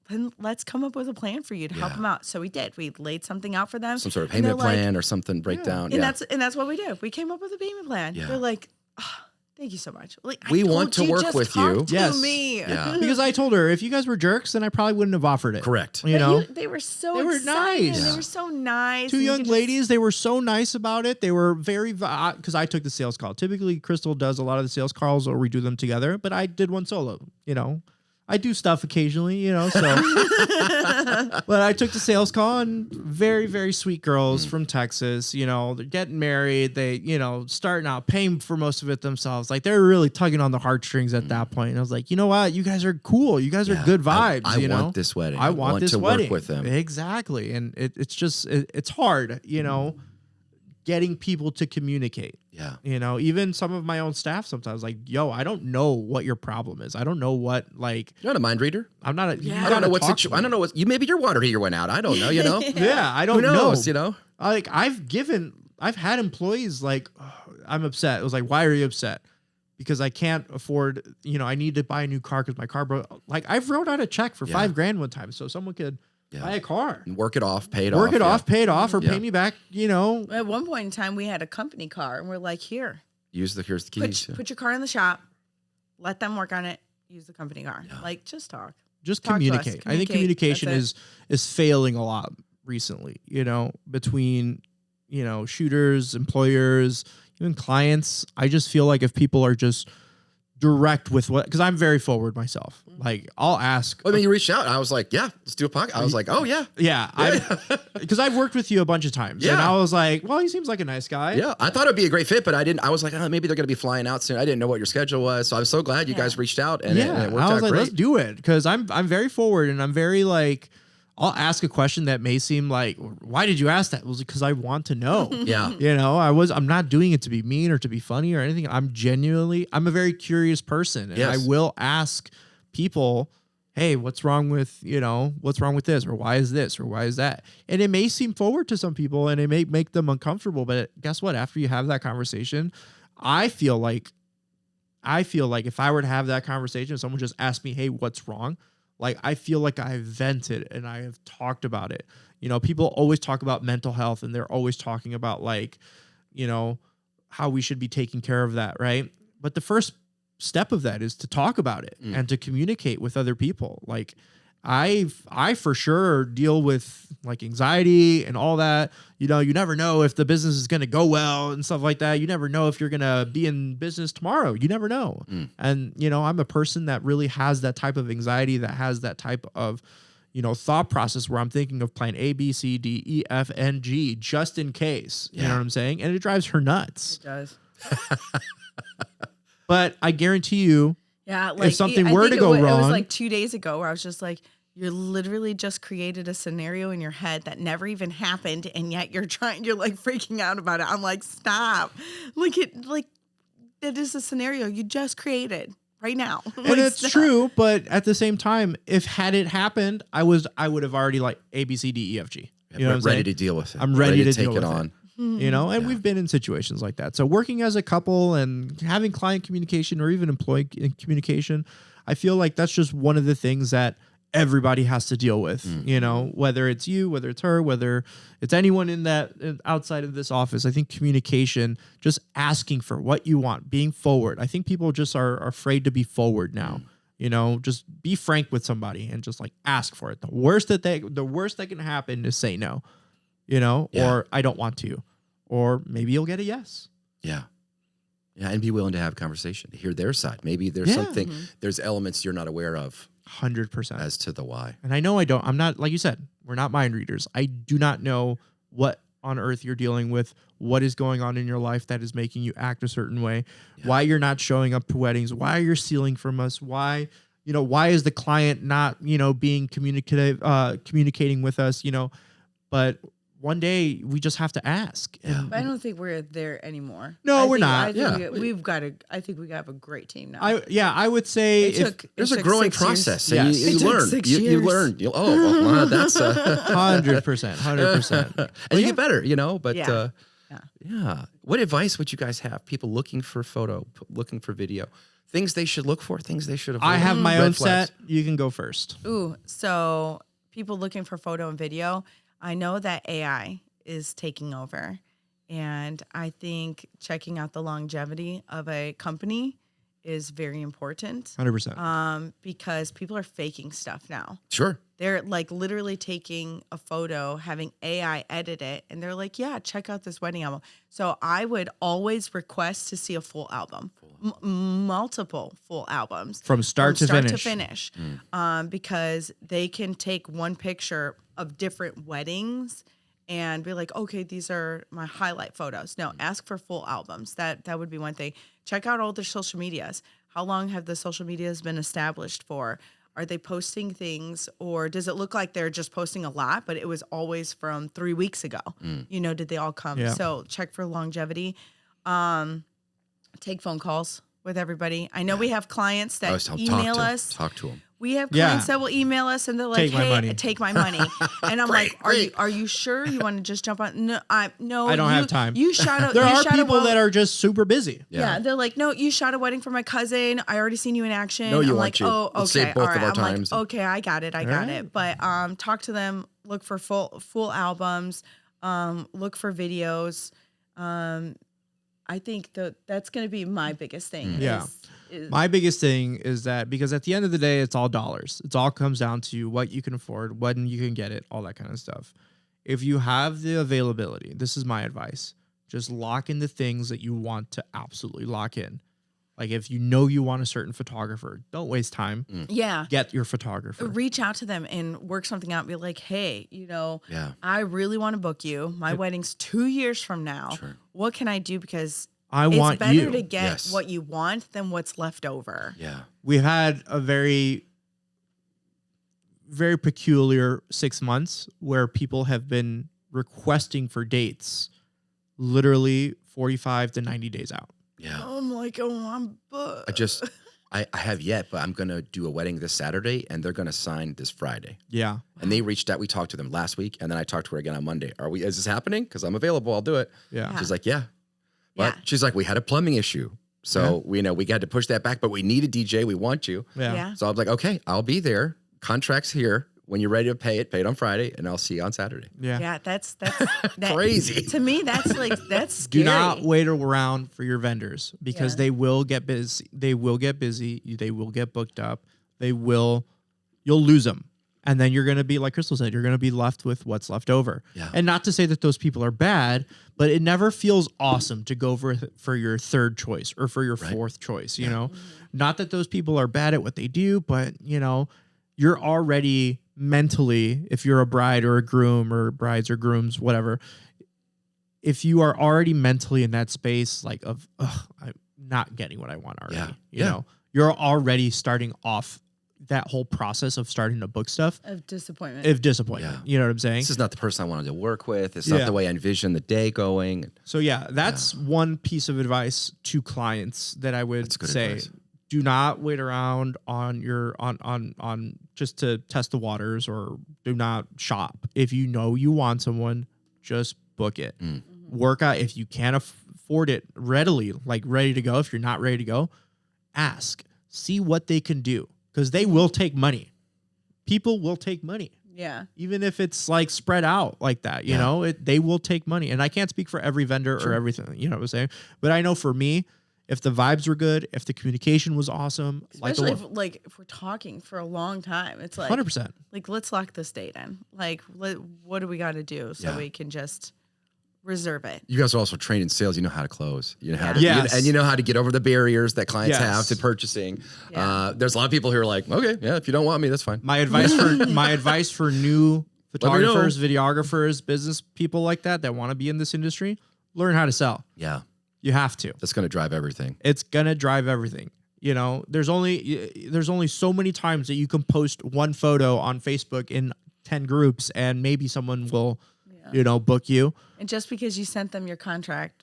then let's come up with a plan for you to help Yeah. them out. So we did. We laid something out for them. Some sort of And they're payment plan or something breakdown. And that's what we did. We came up with a payment plan. Yeah. They're like, oh, thank you so much. Like, We I want told to work just with talk you. To Yes. me. Yeah. Because I told her, if you guys were jerks, then I probably wouldn't have offered it. Correct. You know, They were so They were excited. nice. They Yeah. were so nice. two And you young could just- ladies, they were so nice about it. They were very, because I took the sales call. Typically, Krystle does a lot of the sales calls or we do them together, but I did one solo, you know. I do stuff occasionally, you know, so. But I took the sales call and very, very sweet girls from Texas, you know, they're getting married. They, you know, starting out paying for most of it themselves. Like they're really tugging on the heartstrings at that point. And I was like, you know what? You guys are cool. You guys are good vibes. I you know, want this wedding. I want this to wedding. work with them. Exactly. And it's hard, you know, getting people to communicate. Yeah. You know, even some of my own staff sometimes like, yo, I don't know what your problem is. I don't know what, like, You're not a mind reader. I'm not a, you Yeah. I don't know gotta what talk to I don't know what you maybe your water heater went out. I don't know, you know? Yeah, I don't Who knows, you know? Like I've had employees like, "Oh, I'm upset. It was like, why are you upset? Because I can't afford, you know, I need to buy a new car because my car broke. Like I've wrote out a check for Yeah. $5,000 one time so someone could buy a car. And work it off, pay it Work off. it yeah. off, pay it off, or Yeah. pay me back, you know. At one point in time, we had a company car, and we're like, here, Here's the keys. put your car in the shop, let them work on it, use the company car. Like, just talk. Just Talk to us. communicate. I think Communicate. communication That's is failing a lot recently, you know, between, you know, shooters, employers, even clients. I just feel like if people are just direct with what, because I'm very forward myself. Like I'll ask. I mean, you reached out. And I was like, yeah, let's do a podcast. I was like, oh, yeah. Yeah, because I've worked with you a bunch of times, and Yeah. I was like, well, he seems like a nice guy. Yeah, I thought it'd be a great fit, but I didn't. I was like, oh, maybe they're going to be flying out soon. I didn't know what your schedule was, so I'm so glad you guys reached out and Yeah, it worked I was out like, great. let's do it, because I'm very forward and I'm very like, I'll ask a question that may seem like, why did you ask that? It was because I want to know. Yeah, You know, I'm not doing it to be mean or to be funny or anything. I'm a very curious person, and Yes. I will ask people, hey, what's wrong with this, or why is this, or why is that? And it may seem forward to some people and it may make them uncomfortable, but guess what? After you have that conversation, I feel like if I were to have that conversation, someone just asked me, hey, what's wrong? Like, I feel like I have vented and I have talked about it. You know, people always talk about mental health and they're always talking about, like, you know, how we should be taking care of that, right? But the first step of that is to talk about it and to communicate with other people. Like, I for sure deal with like anxiety and all that. You know, you never know if the business is going to go well and stuff like that. You never know if you're going to be in business tomorrow. You never know. And, you know, I'm a person that really has that type of anxiety, that has that type of, you know, thought process where I'm thinking of plan A, B, C, D, E, F, and G just in case. You know what I'm saying? And it drives her nuts. It does. But I guarantee you, Yeah, like something I were think to go it was wrong- like 2 days ago where I was just like, you're literally just created a scenario in your head that never even happened, and yet you're like freaking out about it. I'm like, stop. That is a scenario you just created right now. and it's true, but at the same time, had it happened, I would have already like A, B, C, D, E, F, G. You know what I'm ready saying? to deal with it. I'm ready to take deal it with on. You know, and we've been in situations like that. So working as a couple and having client communication or even employee communication, I feel like that's just one of the things that everybody has to deal with, you know, whether it's you, whether it's her, whether it's anyone in that outside of this office. I think communication, just asking for what you want, being forward. I think people just are afraid to be forward now. You know, just be frank with somebody and just like ask for it. The worst that can happen is say no, you know, or I don't want to, or maybe you'll get a yes. Yeah. Yeah. And be willing to have conversation, to hear their side. Maybe there's something, there's elements you're not aware of 100%. as to the why. And I know I'm not, like you said, we're not mind readers. I do not know what on earth you're dealing with, what is going on in your life that is making you act a certain way, why you're not showing up to weddings, why you're stealing from us, why is the client not, you know, being communicating with us, you know, but one day we just have to ask. And But I don't think we're there anymore. No, we're not. I think we've got to. I think we have a great team now. I would say there's a growing 6 years. process. Yes. And you It took learn. 6 You years. learn. That's 100%. and you get better, But Yeah. What advice would you guys have? People looking for photo, looking for video, things they should look for, things they should avoid. I have my Red own flags. set. You can go first. Ooh, so people looking for photo and video. I know that AI is taking over, and I think checking out the longevity of a company is very important. 100%. Because people are faking stuff now. Sure. They're like literally taking a photo, having AI edit it, and they're like, yeah, check out this wedding album. So I would always request to see a full album, multiple full albums. From start to finish. Because they can take one picture of different weddings and be like, okay, these are my highlight photos. No, ask for full albums. That would be one thing. Check out all their social medias. How long have the social medias been established for? Are they posting things, or does it look like they're just posting a lot, but it was always from 3 weeks ago? Did they all come? Yeah. So check for longevity. Take phone calls with everybody. I know we have clients that email us. Talk to them. We have clients that will email us and they're like, "Hey, take my money." And I'm like, "Are you sure you want to just jump on?" No, I don't have time. You shot a. There you are shot people a, that are just super busy. Yeah, they're like, "No, you shot a wedding for my cousin. I already seen you in action." No, you I'm want like, you. "Oh, okay, Let's save both all right." of our I'm times. like, "Okay, I got it. But talk to them. Look for full albums. Look for videos. I think that's going to be my biggest thing. Yeah. is My biggest thing is that because at the end of the day, it's all dollars. It all comes down to what you can afford, when you can get it, all that kind of stuff. If you have the availability, this is my advice. Just lock in the things that you want to absolutely lock in. Like if you know you want a certain photographer, don't waste time. Yeah. Get your photographer. Reach out to them and work something out and be like, hey, Yeah. I really want to book you. My wedding's 2 years from now. Sure. What can I do? Because I it's want better you. to get Yes. what you want than what's left over. Yeah. We've had a very, very peculiar 6 months where people have been requesting for dates literally 45 to 90 days out. Yeah. I'm like, I'm booked. I have yet, but I'm going to do a wedding this Saturday and they're going to sign this Friday. Yeah. And they reached out. We talked to them last week and then I talked to her again on Monday. Is this happening? Because I'm available. I'll do it. Yeah. She's like, yeah. But Yeah. she's like, we had a plumbing issue. So we had to push that back, but we need a DJ. We want you. Yeah. So I was like, okay, I'll be there. Contract's here. When you're ready to pay it on Friday and I'll see you on Saturday. Yeah. Yeah, that's Crazy. To me, that's scary. Do not wait around for your vendors because Yeah. they will get busy. They will get busy. They will get booked up. You'll lose them. And then you're going to be, like Krystle said, you're going to be left with what's left over. Yeah. And not to say that those people are bad, but it never feels awesome to go for your third choice or for your fourth choice, you know? Not that those people are bad at what they do, but, you're already mentally, if you're a bride or a groom or brides or grooms, whatever, if you are already mentally in that space, like I'm not getting what I want already, you know, you're already starting off that whole process of starting to book stuff of disappointment. Yeah. You know what I'm saying? This is not the person I wanted to work with. It's not the way I envisioned the day going. So that's one piece of advice to clients that I would That's good say. advice. Do not wait around on just to test the waters, or do not shop. If you know you want someone, just book it. Work out if you can't afford it readily, like ready to go. If you're not ready to go, ask. See what they can do, because they will take money. People will take money. Yeah. Even if it's like spread out like that, you know, they will take money. And I can't speak for every vendor or everything, you know what I'm saying? But I know for me, if the vibes were good, if the communication was awesome, Especially if we're talking for a long time, it's like 100%. Like, let's lock this date in. Like, what do we got to do so we can just reserve it? You guys are also trained in sales. You know how to close. You know how to, Yes. and you know how to get over the barriers that clients Yes. have to purchasing. Yeah. There's a lot of people who are like, okay, yeah, if you don't want me, that's fine. My advice for new photographers, videographers, business people like that want to be in this industry, learn how to sell. Yeah, You have to. that's going to drive everything. It's gonna drive everything. You know, there's only so many times that you can post one photo on Facebook in 10 groups and maybe someone will book you. And just because you sent them your contract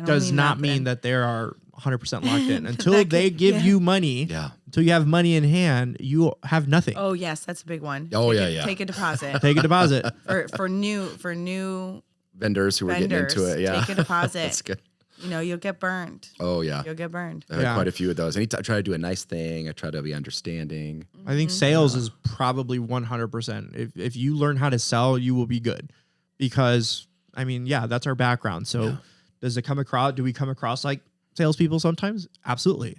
does not mean that they are 100% locked in. Until That they could- give yeah. you money, until you have money in hand, you have nothing. Oh yes, that's a big one. Take a deposit. Take a deposit. for new Vendors who are getting vendors. into it. Yeah. Take a deposit. That's good. You'll get burned. Oh, yeah. You'll get burned. I had quite a few of those. Anytime I try to do a nice thing, I try to be understanding. I think sales is probably 100%. If you learn how to sell, you will be good. Because, I mean, that's our background. So does it come across? Do we come across like salespeople sometimes? Absolutely.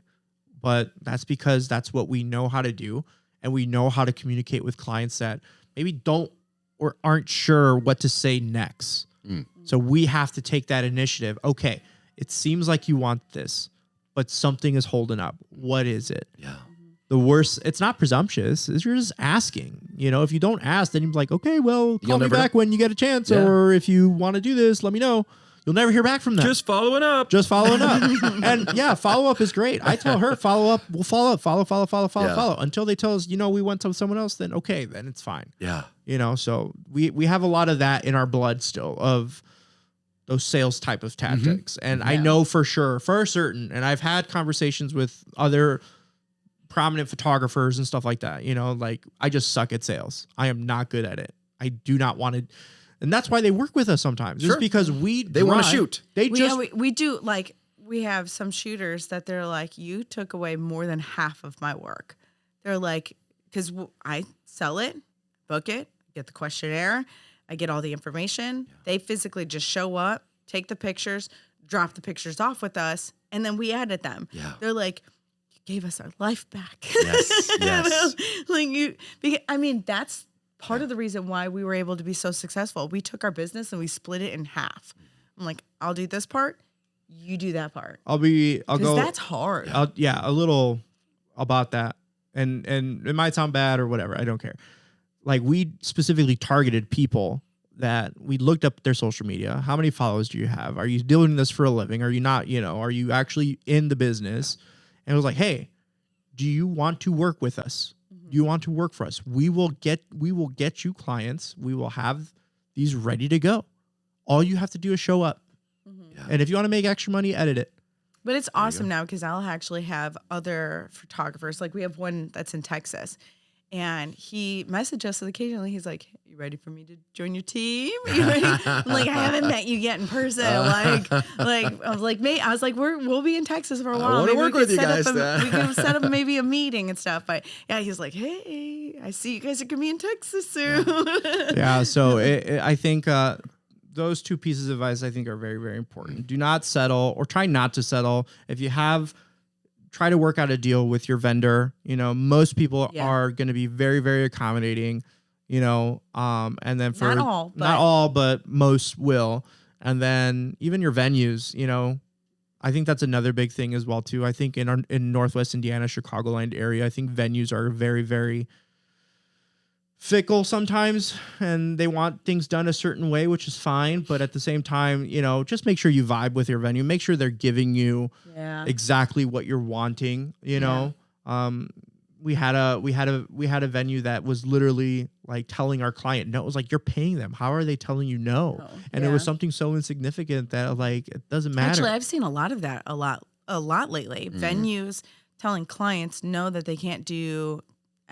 But that's because that's what we know how to do. And we know how to communicate with clients that maybe don't or aren't sure what to say next. So we have to take that initiative. Okay, it seems like you want this, but something is holding up. What is it? Yeah. The worst, it's not presumptuous. It's you're just asking. If you don't ask, then you're like, okay, well, call me back when you get a chance. Yeah. Or if you want to do this, let me know. You'll never hear back from them. Just following up. And follow up is great. I tell her, follow up. We'll follow up. Follow. Until they tell us, we went to someone else, then okay, then it's fine. Yeah. So we have a lot of that in our blood still of those sales type of tactics. And I know for certain, and I've had conversations with other prominent photographers and stuff like that, like I just suck at sales. I am not good at it. I do not want to. And that's why they work with us sometimes. Just because they want to shoot. They we do like we have some shooters that they're like, you took away more than half of my work. They're like, because I sell it, book it, get the questionnaire, I get all the information. They physically just show up, take the pictures, drop the pictures off with us, and then we edit them. Yeah. They're like, you gave us our life back. Yes. That's part of the reason why we were able to be so successful. We took our business and we split it in half. I'm like, I'll do this part, you do that part. I'll go. That's hard. A little about that. And it might sound bad or whatever. I don't care. Like we specifically targeted people that we looked up their social media. How many followers do you have? Are you doing this for a living? Are you not, are you actually in the business? And it was like, hey, do you want to work with us? Do you want to work for us? We will get you clients. We will have these ready to go. All you have to do is show up. Yeah. And if you want to make extra money, edit it. But it's awesome now because I'll actually have other photographers. Like we have one that's in Texas. And he messaged us occasionally. He's like, "You ready for me to join your team? You ready?" I'm like, "I haven't met you yet in person." I was like, "Mate," I was like, "We'll be in Texas for a while. I want to work with you guys. We can set up maybe a meeting and stuff." But yeah, he's like, "Hey, I see you guys are gonna be in Texas soon." Yeah. So I think those two pieces of advice I think are very, very important. Do not settle or try not to settle. If you have. Try to work out a deal with your vendor. Most people are going to be very, very accommodating, and then for not all, but most will. And then even your venues, I think that's another big thing as well too. I think in Northwest Indiana, Chicagoland area, I think venues are very, very fickle sometimes, and they want things done a certain way, which is fine. But at the same time, just make sure you vibe with your venue. Make sure they're giving you exactly what you're wanting. We had a venue that was literally like telling our client no. It was like, you're paying them. How are they telling you no? And it was something so insignificant that like it doesn't matter. Actually, I've seen a lot of that a lot lately. Venues telling clients no that they can't do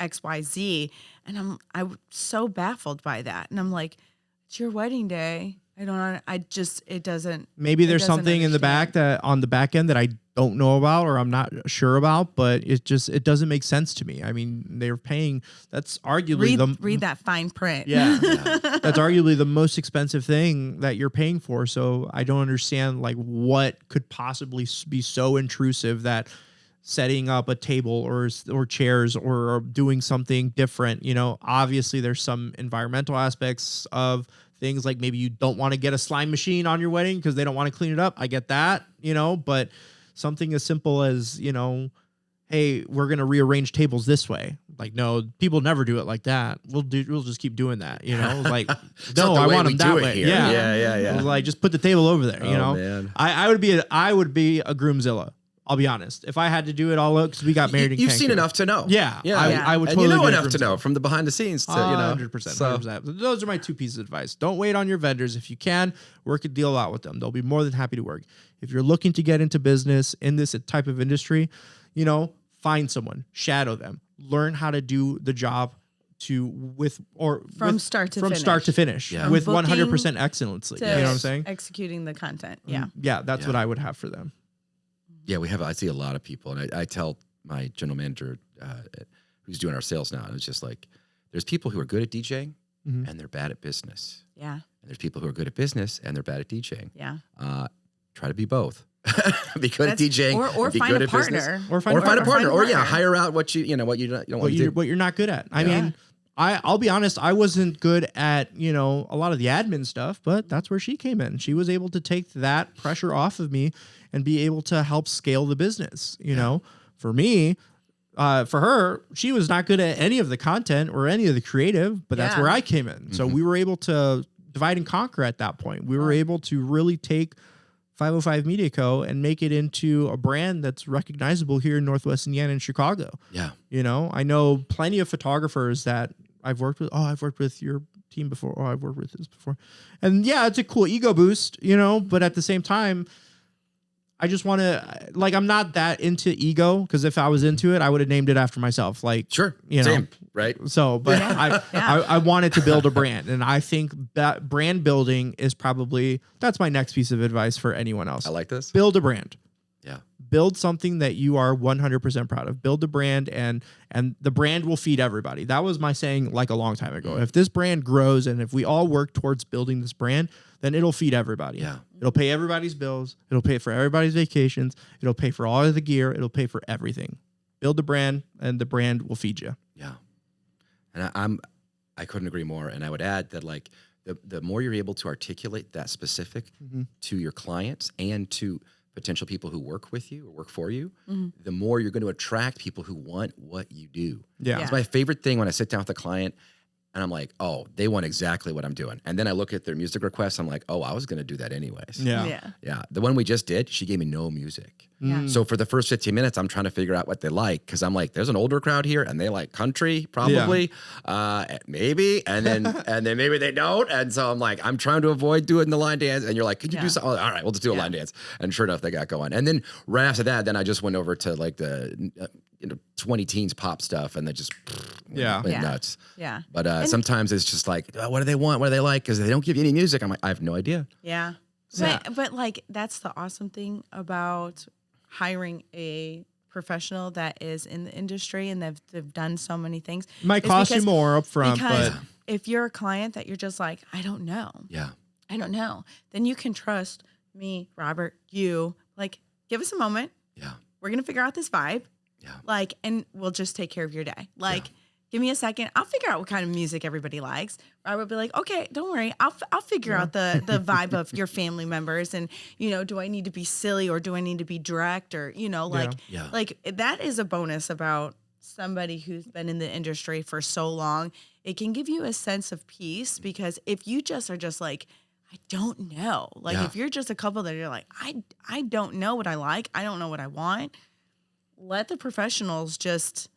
XYZ, and I'm so baffled by that, and I'm like, it's your wedding day. It doesn't. Maybe there's something in the back on the back end that I don't know about or I'm not sure about, but it doesn't make sense to me. I mean, they're paying. That's arguably read that fine print. Yeah, that's arguably the most expensive thing that you're paying for. So I don't understand like what could possibly be so intrusive that setting up a table or chairs or doing something different. Obviously there's some environmental aspects of things, like maybe you don't want to get a slime machine on your wedding because they don't want to clean it up. I get that, but something as simple as, hey, we're going to rearrange tables this way. Like, no, people never do it like that. We'll just keep doing that. Like, no, I want them that way. Here. Yeah. Yeah. Like, just put the table over there. Man. I would be a groomzilla. I'll be honest. If I had to do it all out, because we got married in You've Cancun. seen enough to know. Yeah. I would and totally you know do it enough from to know from the behind the scenes to, 100%. So, 100%. Those are my 2 pieces of advice. Don't wait on your vendors. If you can, work a deal out with them. They'll be more than happy to work. If you're looking to get into business in this type of industry, find someone, shadow them, learn how to do the job from start to finish Yeah. with From booking 100% excellency. You know what I'm saying? Executing the content. Yeah. Yeah, that's what I would have for them. Yeah, I see a lot of people, and I tell my general manager who's doing our sales now, and it's just like, there's people who are good at DJing and they're bad at business. Yeah. And there's people who are good at business and they're bad at DJing. Yeah. Try to be both. Be good at DJing, or be find good a at business. partner, or find a partner, or partner. hire out what you don't want to do. What you're not good at. I mean, I'll be honest, I wasn't good at, a lot of the admin stuff, but that's where she came in. She was able to take that pressure off of me and be able to help scale the business. For me, for her, she was not good at any of the content or any of the creative, but that's where I came in. So we were able to divide and conquer at that point. We were able to really take 505 Media Co. and make it into a brand that's recognizable here in Northwest Indiana and Chicago. Yeah. I know plenty of photographers that I've worked with. Oh, I've worked with your team before. Oh, I've worked with this before. And yeah, it's a cool ego boost, but at the same time, I just want to, I'm not that into ego, because if I was into it, I would have named it after myself. Sure. Same, right? So, but I wanted to build a brand, and I think that brand building is that's my next piece of advice for anyone else. I like this. Build a brand. Yeah. Build something that you are 100% proud of. Build a brand, and the brand will feed everybody. That was my saying a long time ago. If this brand grows and if we all work towards building this brand, then it'll feed everybody. Yeah. It'll pay everybody's bills. It'll pay for everybody's vacations. It'll pay for all of the gear. It'll pay for everything. Build a brand, and the brand will feed you. Yeah. And I couldn't agree more. And I would add that the more you're able to articulate that specific to your clients and to potential people who work with you or work for you, the more you're going to attract people who want what you do. Yeah. It's my favorite thing when I sit down with a client and I'm like, oh, they want exactly what I'm doing. And then I look at their music requests. I'm like, oh, I was going to do that anyways. Yeah. The one we just did, she gave me no music. Yeah. So for the first 15 minutes, I'm trying to figure out what they like, because I'm like, there's an older crowd here and they like country probably, maybe, and then maybe they don't. And so I'm like, I'm trying to avoid doing the line dance. And you're like, could you do something? Oh, all right, we'll just do a line dance. And sure enough, they got going. And then right after that, then I just went over to the 20 teens pop stuff, and they just went nuts. Yeah. But sometimes it's just like, what do they want? What do they like? Because they don't give you any music. I'm like, I have no idea. Yeah. But that's the awesome thing about hiring a professional that is in the industry and they've done so many things. It might cost you more up front, but if you're a client that you're just like, I don't know. Yeah. I don't know. Then you can trust me, Robert, you, give us a moment. Yeah. We're going to figure out this vibe. Yeah. And we'll just take care of your day. Give me a second. I'll figure out what kind of music everybody likes. Robert will be like, okay, don't worry. I'll figure out the vibe of your family members. And, do I need to be silly or do I need to be direct or, that is a bonus about somebody who's been in the industry for so long. It can give you a sense of peace, because if you just are just like, I don't know. If you're just a couple that you're like, I don't know what I like. I don't know what I want. Let the professionals just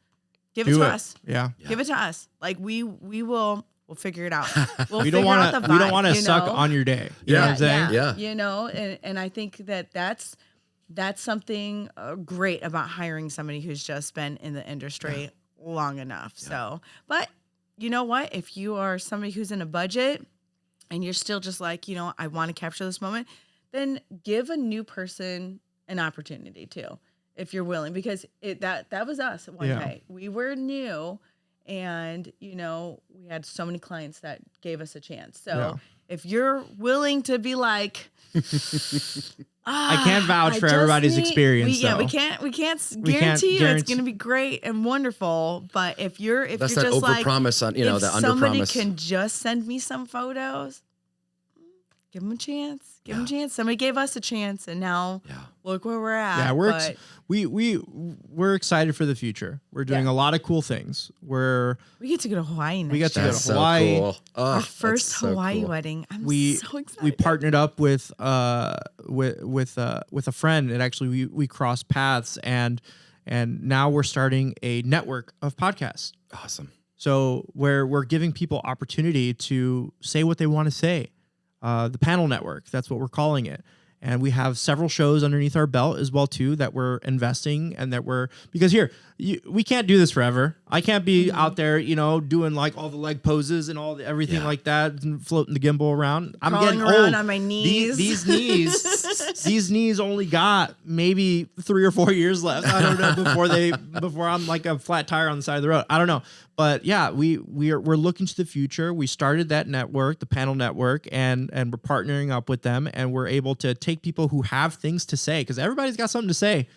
give it to us. Yeah. Give it to us. We'll figure it out. We don't want to suck on your day. You know what I'm saying? Yeah. And I think that's something great about hiring somebody who's just been in the industry long enough. Yeah. So, but you know what? If you are somebody who's in a budget and you're still just like, I want to capture this moment, then give a new person an opportunity too, if you're willing, because that was us at one day. We were new, and we had so many clients that gave us a chance. So if you're willing to be like, I can't vouch for everybody's experience. We can't guarantee you it's going to be great and wonderful. But if you're that's you're that just overpromise on if the somebody underpromise. can just send me some photos, give them a chance. Give them a chance. Somebody gave us a chance, and now look where we're at. Yeah, we're excited for the future. We're doing a lot of cool things. We get to go to Hawaii next We get to year. go to Hawaii. So cool. Our first Hawaii wedding. I'm so excited. We partnered up with a friend, and actually we crossed paths, and now we're starting a network of podcasts. Awesome. So where we're giving people opportunity to say what they want to say. The panel network, that's what we're calling it. And we have several shows underneath our belt as well too that we're investing and that because we can't do this forever. I can't be out there, doing like all the leg poses and everything like that and floating the gimble around. I'm Crawling getting around old on my knees. These knees only got maybe 3 or 4 years left. I don't know before I'm like a flat tire on the side of the road. I don't know. But yeah, we're looking to the future. We started that network, the panel network, and we're partnering up with them, and we're able to take people who have things to say, because everybody's got something to say.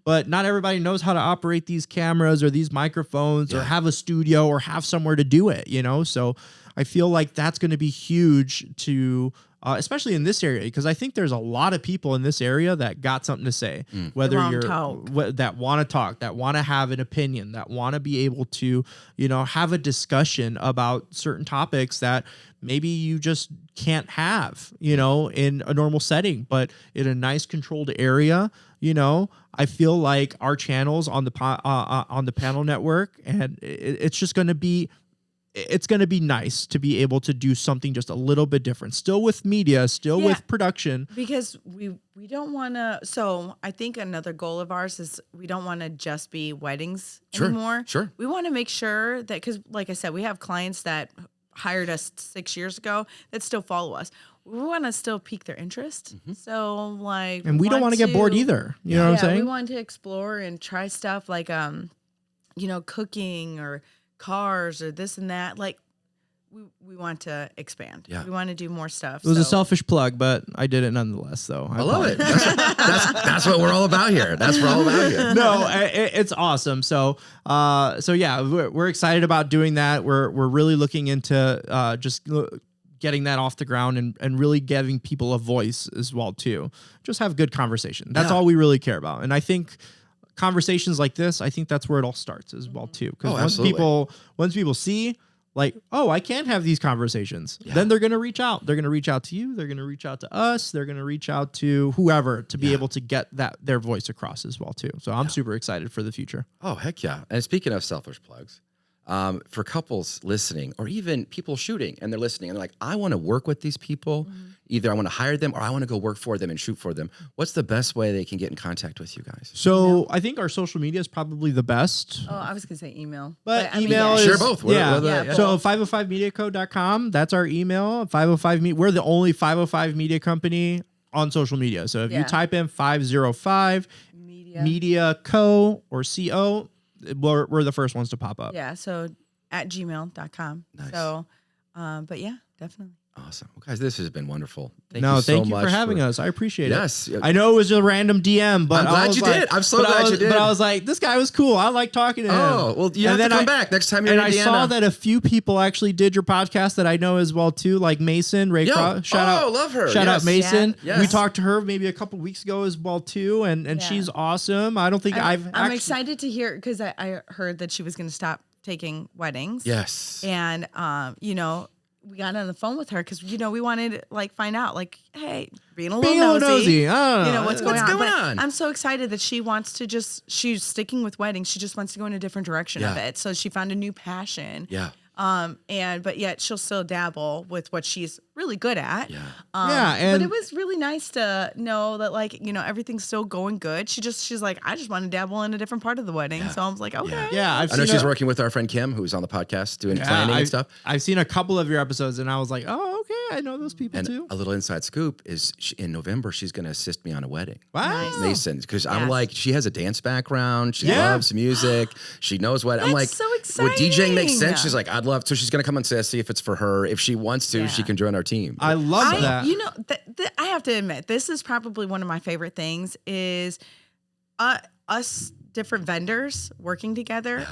But not everybody knows how to operate these cameras or these microphones or have a studio or have somewhere to do it, So I feel like that's going to be huge to, especially in this area, because I think there's a lot of people in this area that got something to say, whether that want to talk, that want to have an opinion, that want to be able to, have a discussion about certain topics that maybe you just can't have, in a normal setting, but in a nice controlled area, I feel like our channels on the panel network, and it's just going to be, it's going to be nice to be able to do something just a little bit different, still with media, still with production. Because we don't want to, so I think another goal of ours is we don't want to just be weddings anymore. Sure. We want to make sure that, because like I said, we have clients that hired us 6 years ago that still follow us. We want to still pique their interest. So and we don't want to get bored either. You know what I'm saying? We want to explore and try stuff like, cooking or cars or this and that. Like we want to expand. Yeah. We want to do more stuff. It was a selfish plug, but I did it nonetheless. Though I love it. That's what we're all about here. That's what we're all about here. No, it's awesome. So yeah, we're excited about doing that. We're really looking into just getting that off the ground and really giving people a voice as well too. Just have good conversation. That's all we really care about. And I think conversations like this, I think that's where it all starts as well too. Because once people see like, oh, I can have these conversations, then they're going to reach out. They're going to reach out to you. They're going to reach out to us. They're going to reach out to whoever to be able to get their voice across as well too. So I'm super excited for the future. Oh, heck yeah. And speaking of selfish plugs, for couples listening or even people shooting and they're listening and they're like, I want to work with these people. Either I want to hire them or I want to go work for them and shoot for them. What's the best way they can get in contact with you guys? So I think our social media is probably the best. Oh, I was going to say email. But email is... Share both. So 505mediaco.com, that's our email. 505 we're the only 505 media company on social media. So if you type in 505 media co or co, we're the first ones to pop up. Yeah, so at gmail.com. Nice. So, but yeah, definitely. Awesome. Well, guys, this has been wonderful. Thank you for having us. I appreciate it. Yes. I know it was a random DM, but I'm glad you did. I'm so glad you did. But I was like, this guy was cool. I like talking to him. Oh, well, you have to come back next time you're in Indiana. And I saw that a few people actually did your podcast that I know as well, too, like Mason, Shout out. Love her. Shout out Mason. Yes. We talked to her maybe a couple weeks ago as well, too, and she's awesome. I don't think I'm excited to hear, because I heard that she was going to stop taking weddings. Yes. And, we got on the phone with her because, we wanted to find out, hey, being a little nosy. What's going on. I'm so excited that she wants to she's sticking with weddings. She just wants to go in a different direction of it. So she found a new passion. Yeah. But yet she'll still dabble with what she's really good at. Yeah. But it was really nice to know that everything's still going good. She's like, I just want to dabble in a different part of the wedding. Yeah. So I was like, okay. Yeah. I know she's working with our friend Kim, who's on the podcast doing planning and stuff. I've seen a couple of your episodes and I was like, oh, okay. I know those people too. A little inside scoop is in November, she's going to assist me on a wedding. Wow. Nice. Mason. Because I'm like, she has a dance background. She loves music. She knows what. I'm like, so exciting. Would DJing make sense? She's like, I'd love to. So she's going to come and see if it's for her. If she wants to, she can join our team. I love that. I have to admit, this is probably one of my favorite things is us different vendors working together.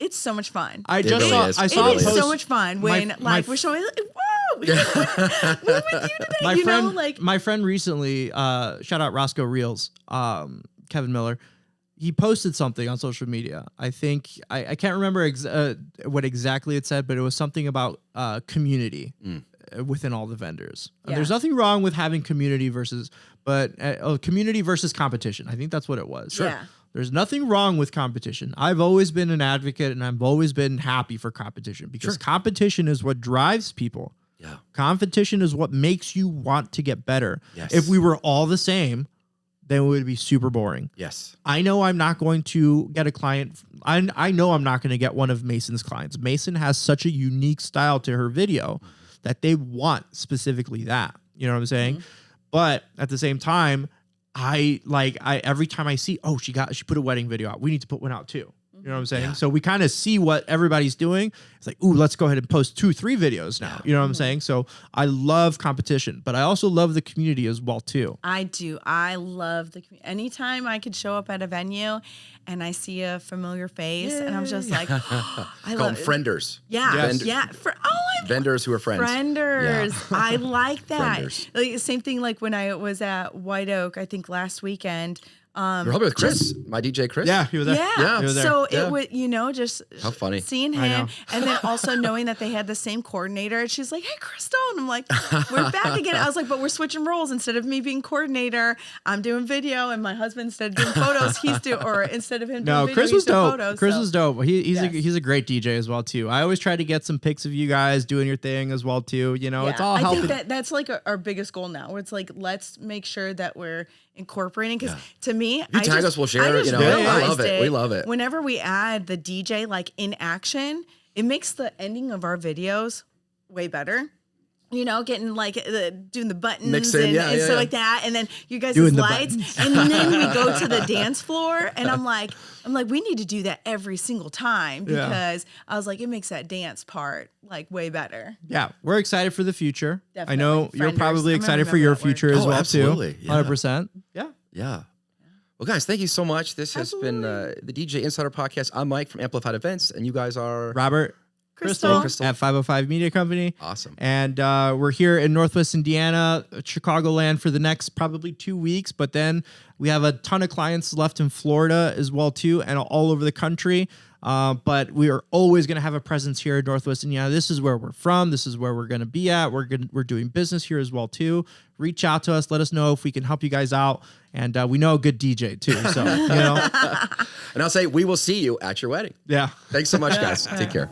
It's so much fun. I saw it is so much fun when we're showing. Whoa! we went with you today. My friend recently, shout out Roscoe Reels, Kevin Miller. He posted something on social media. I think I can't remember what exactly it said, but it was something about community within all the vendors. Yeah. There's nothing wrong with having community versus competition. I think that's what it was. Sure. Yeah. There's nothing wrong with competition. I've always been an advocate, and I've always been happy for competition because competition is what drives people. Yeah. Competition is what makes you want to get better. Yes. If we were all the same, then it would be super boring. Yes. I know I'm not going to get a client. I know I'm not going to get one of Mason's clients. Mason has such a unique style to her video that they want specifically that. You know what I'm saying? But at the same time, I every time I see, she put a wedding video out. We need to put one out too. You know what I'm saying? Yeah. So we kind of see what everybody's doing. It's like, ooh, let's go ahead and post 2-3 videos now. You know what I'm saying? So I love competition, but I also love the community as well too. I do. I love the community. Anytime I could show up at a venue and I see a familiar face, and I'm just like, I Call love them frienders. Yeah, Yes. yeah. Vendors who are friends. Frienders. Yeah. I like that. Frienders. Like, same thing like when I was at White Oak, I think last weekend. You're probably with Chris, my DJ Chris. Yeah, he was there. Yeah. He was there. So Yeah. it would, just How funny. seeing I know. him, and then also knowing that they had the same coordinator. And she's like, "Hey, Krystle," and I'm like, "We're back again." I was like, "But we're switching roles. Instead of me being coordinator, I'm doing video, and my husband instead of doing photos, instead of him doing video, Chris he's was doing dope. photos." Chris so. was dope. He's Yes. a great DJ as well too. I always try to get some pics of you guys doing your thing as well too. You know, it's all I helping. think that's like our biggest goal now. Where it's like, let's make sure that we're incorporating. Because to me, You tag us, we'll share it, I love it. We love it. Whenever we add the DJ like in action, it makes the ending of our videos way better. Getting like doing the buttons Mixing, and stuff like that, and then you guys' Doing the lights, and then we go to the dance floor, and I'm like, we need to do that every single time because I was like, it makes that dance part like way better. Yeah, we're excited for the future. Definitely. I know you're Frienders. probably I'm gonna excited for remember your that word. future as Oh, well absolutely. too. Yeah. 100%. Yeah. Yeah. Well, guys, thank you so much. This has been the DJ Insider Podcast. I'm Mike from Amplified Events, and you guys are Robert, Krystle. at 505 Media Company. Awesome. And we're here in Northwest Indiana, Chicagoland for the next probably 2 weeks. But then we have a ton of clients left in Florida as well too, and all over the country. But we are always going to have a presence here in Northwest Indiana. This is where we're from. This is where we're going to be at. We're doing business here as well too. Reach out to us. Let us know if we can help you guys out. And we know a good DJ too. So, And I'll say, we will see you at your wedding. yeah. Thanks so much, guys. Take care.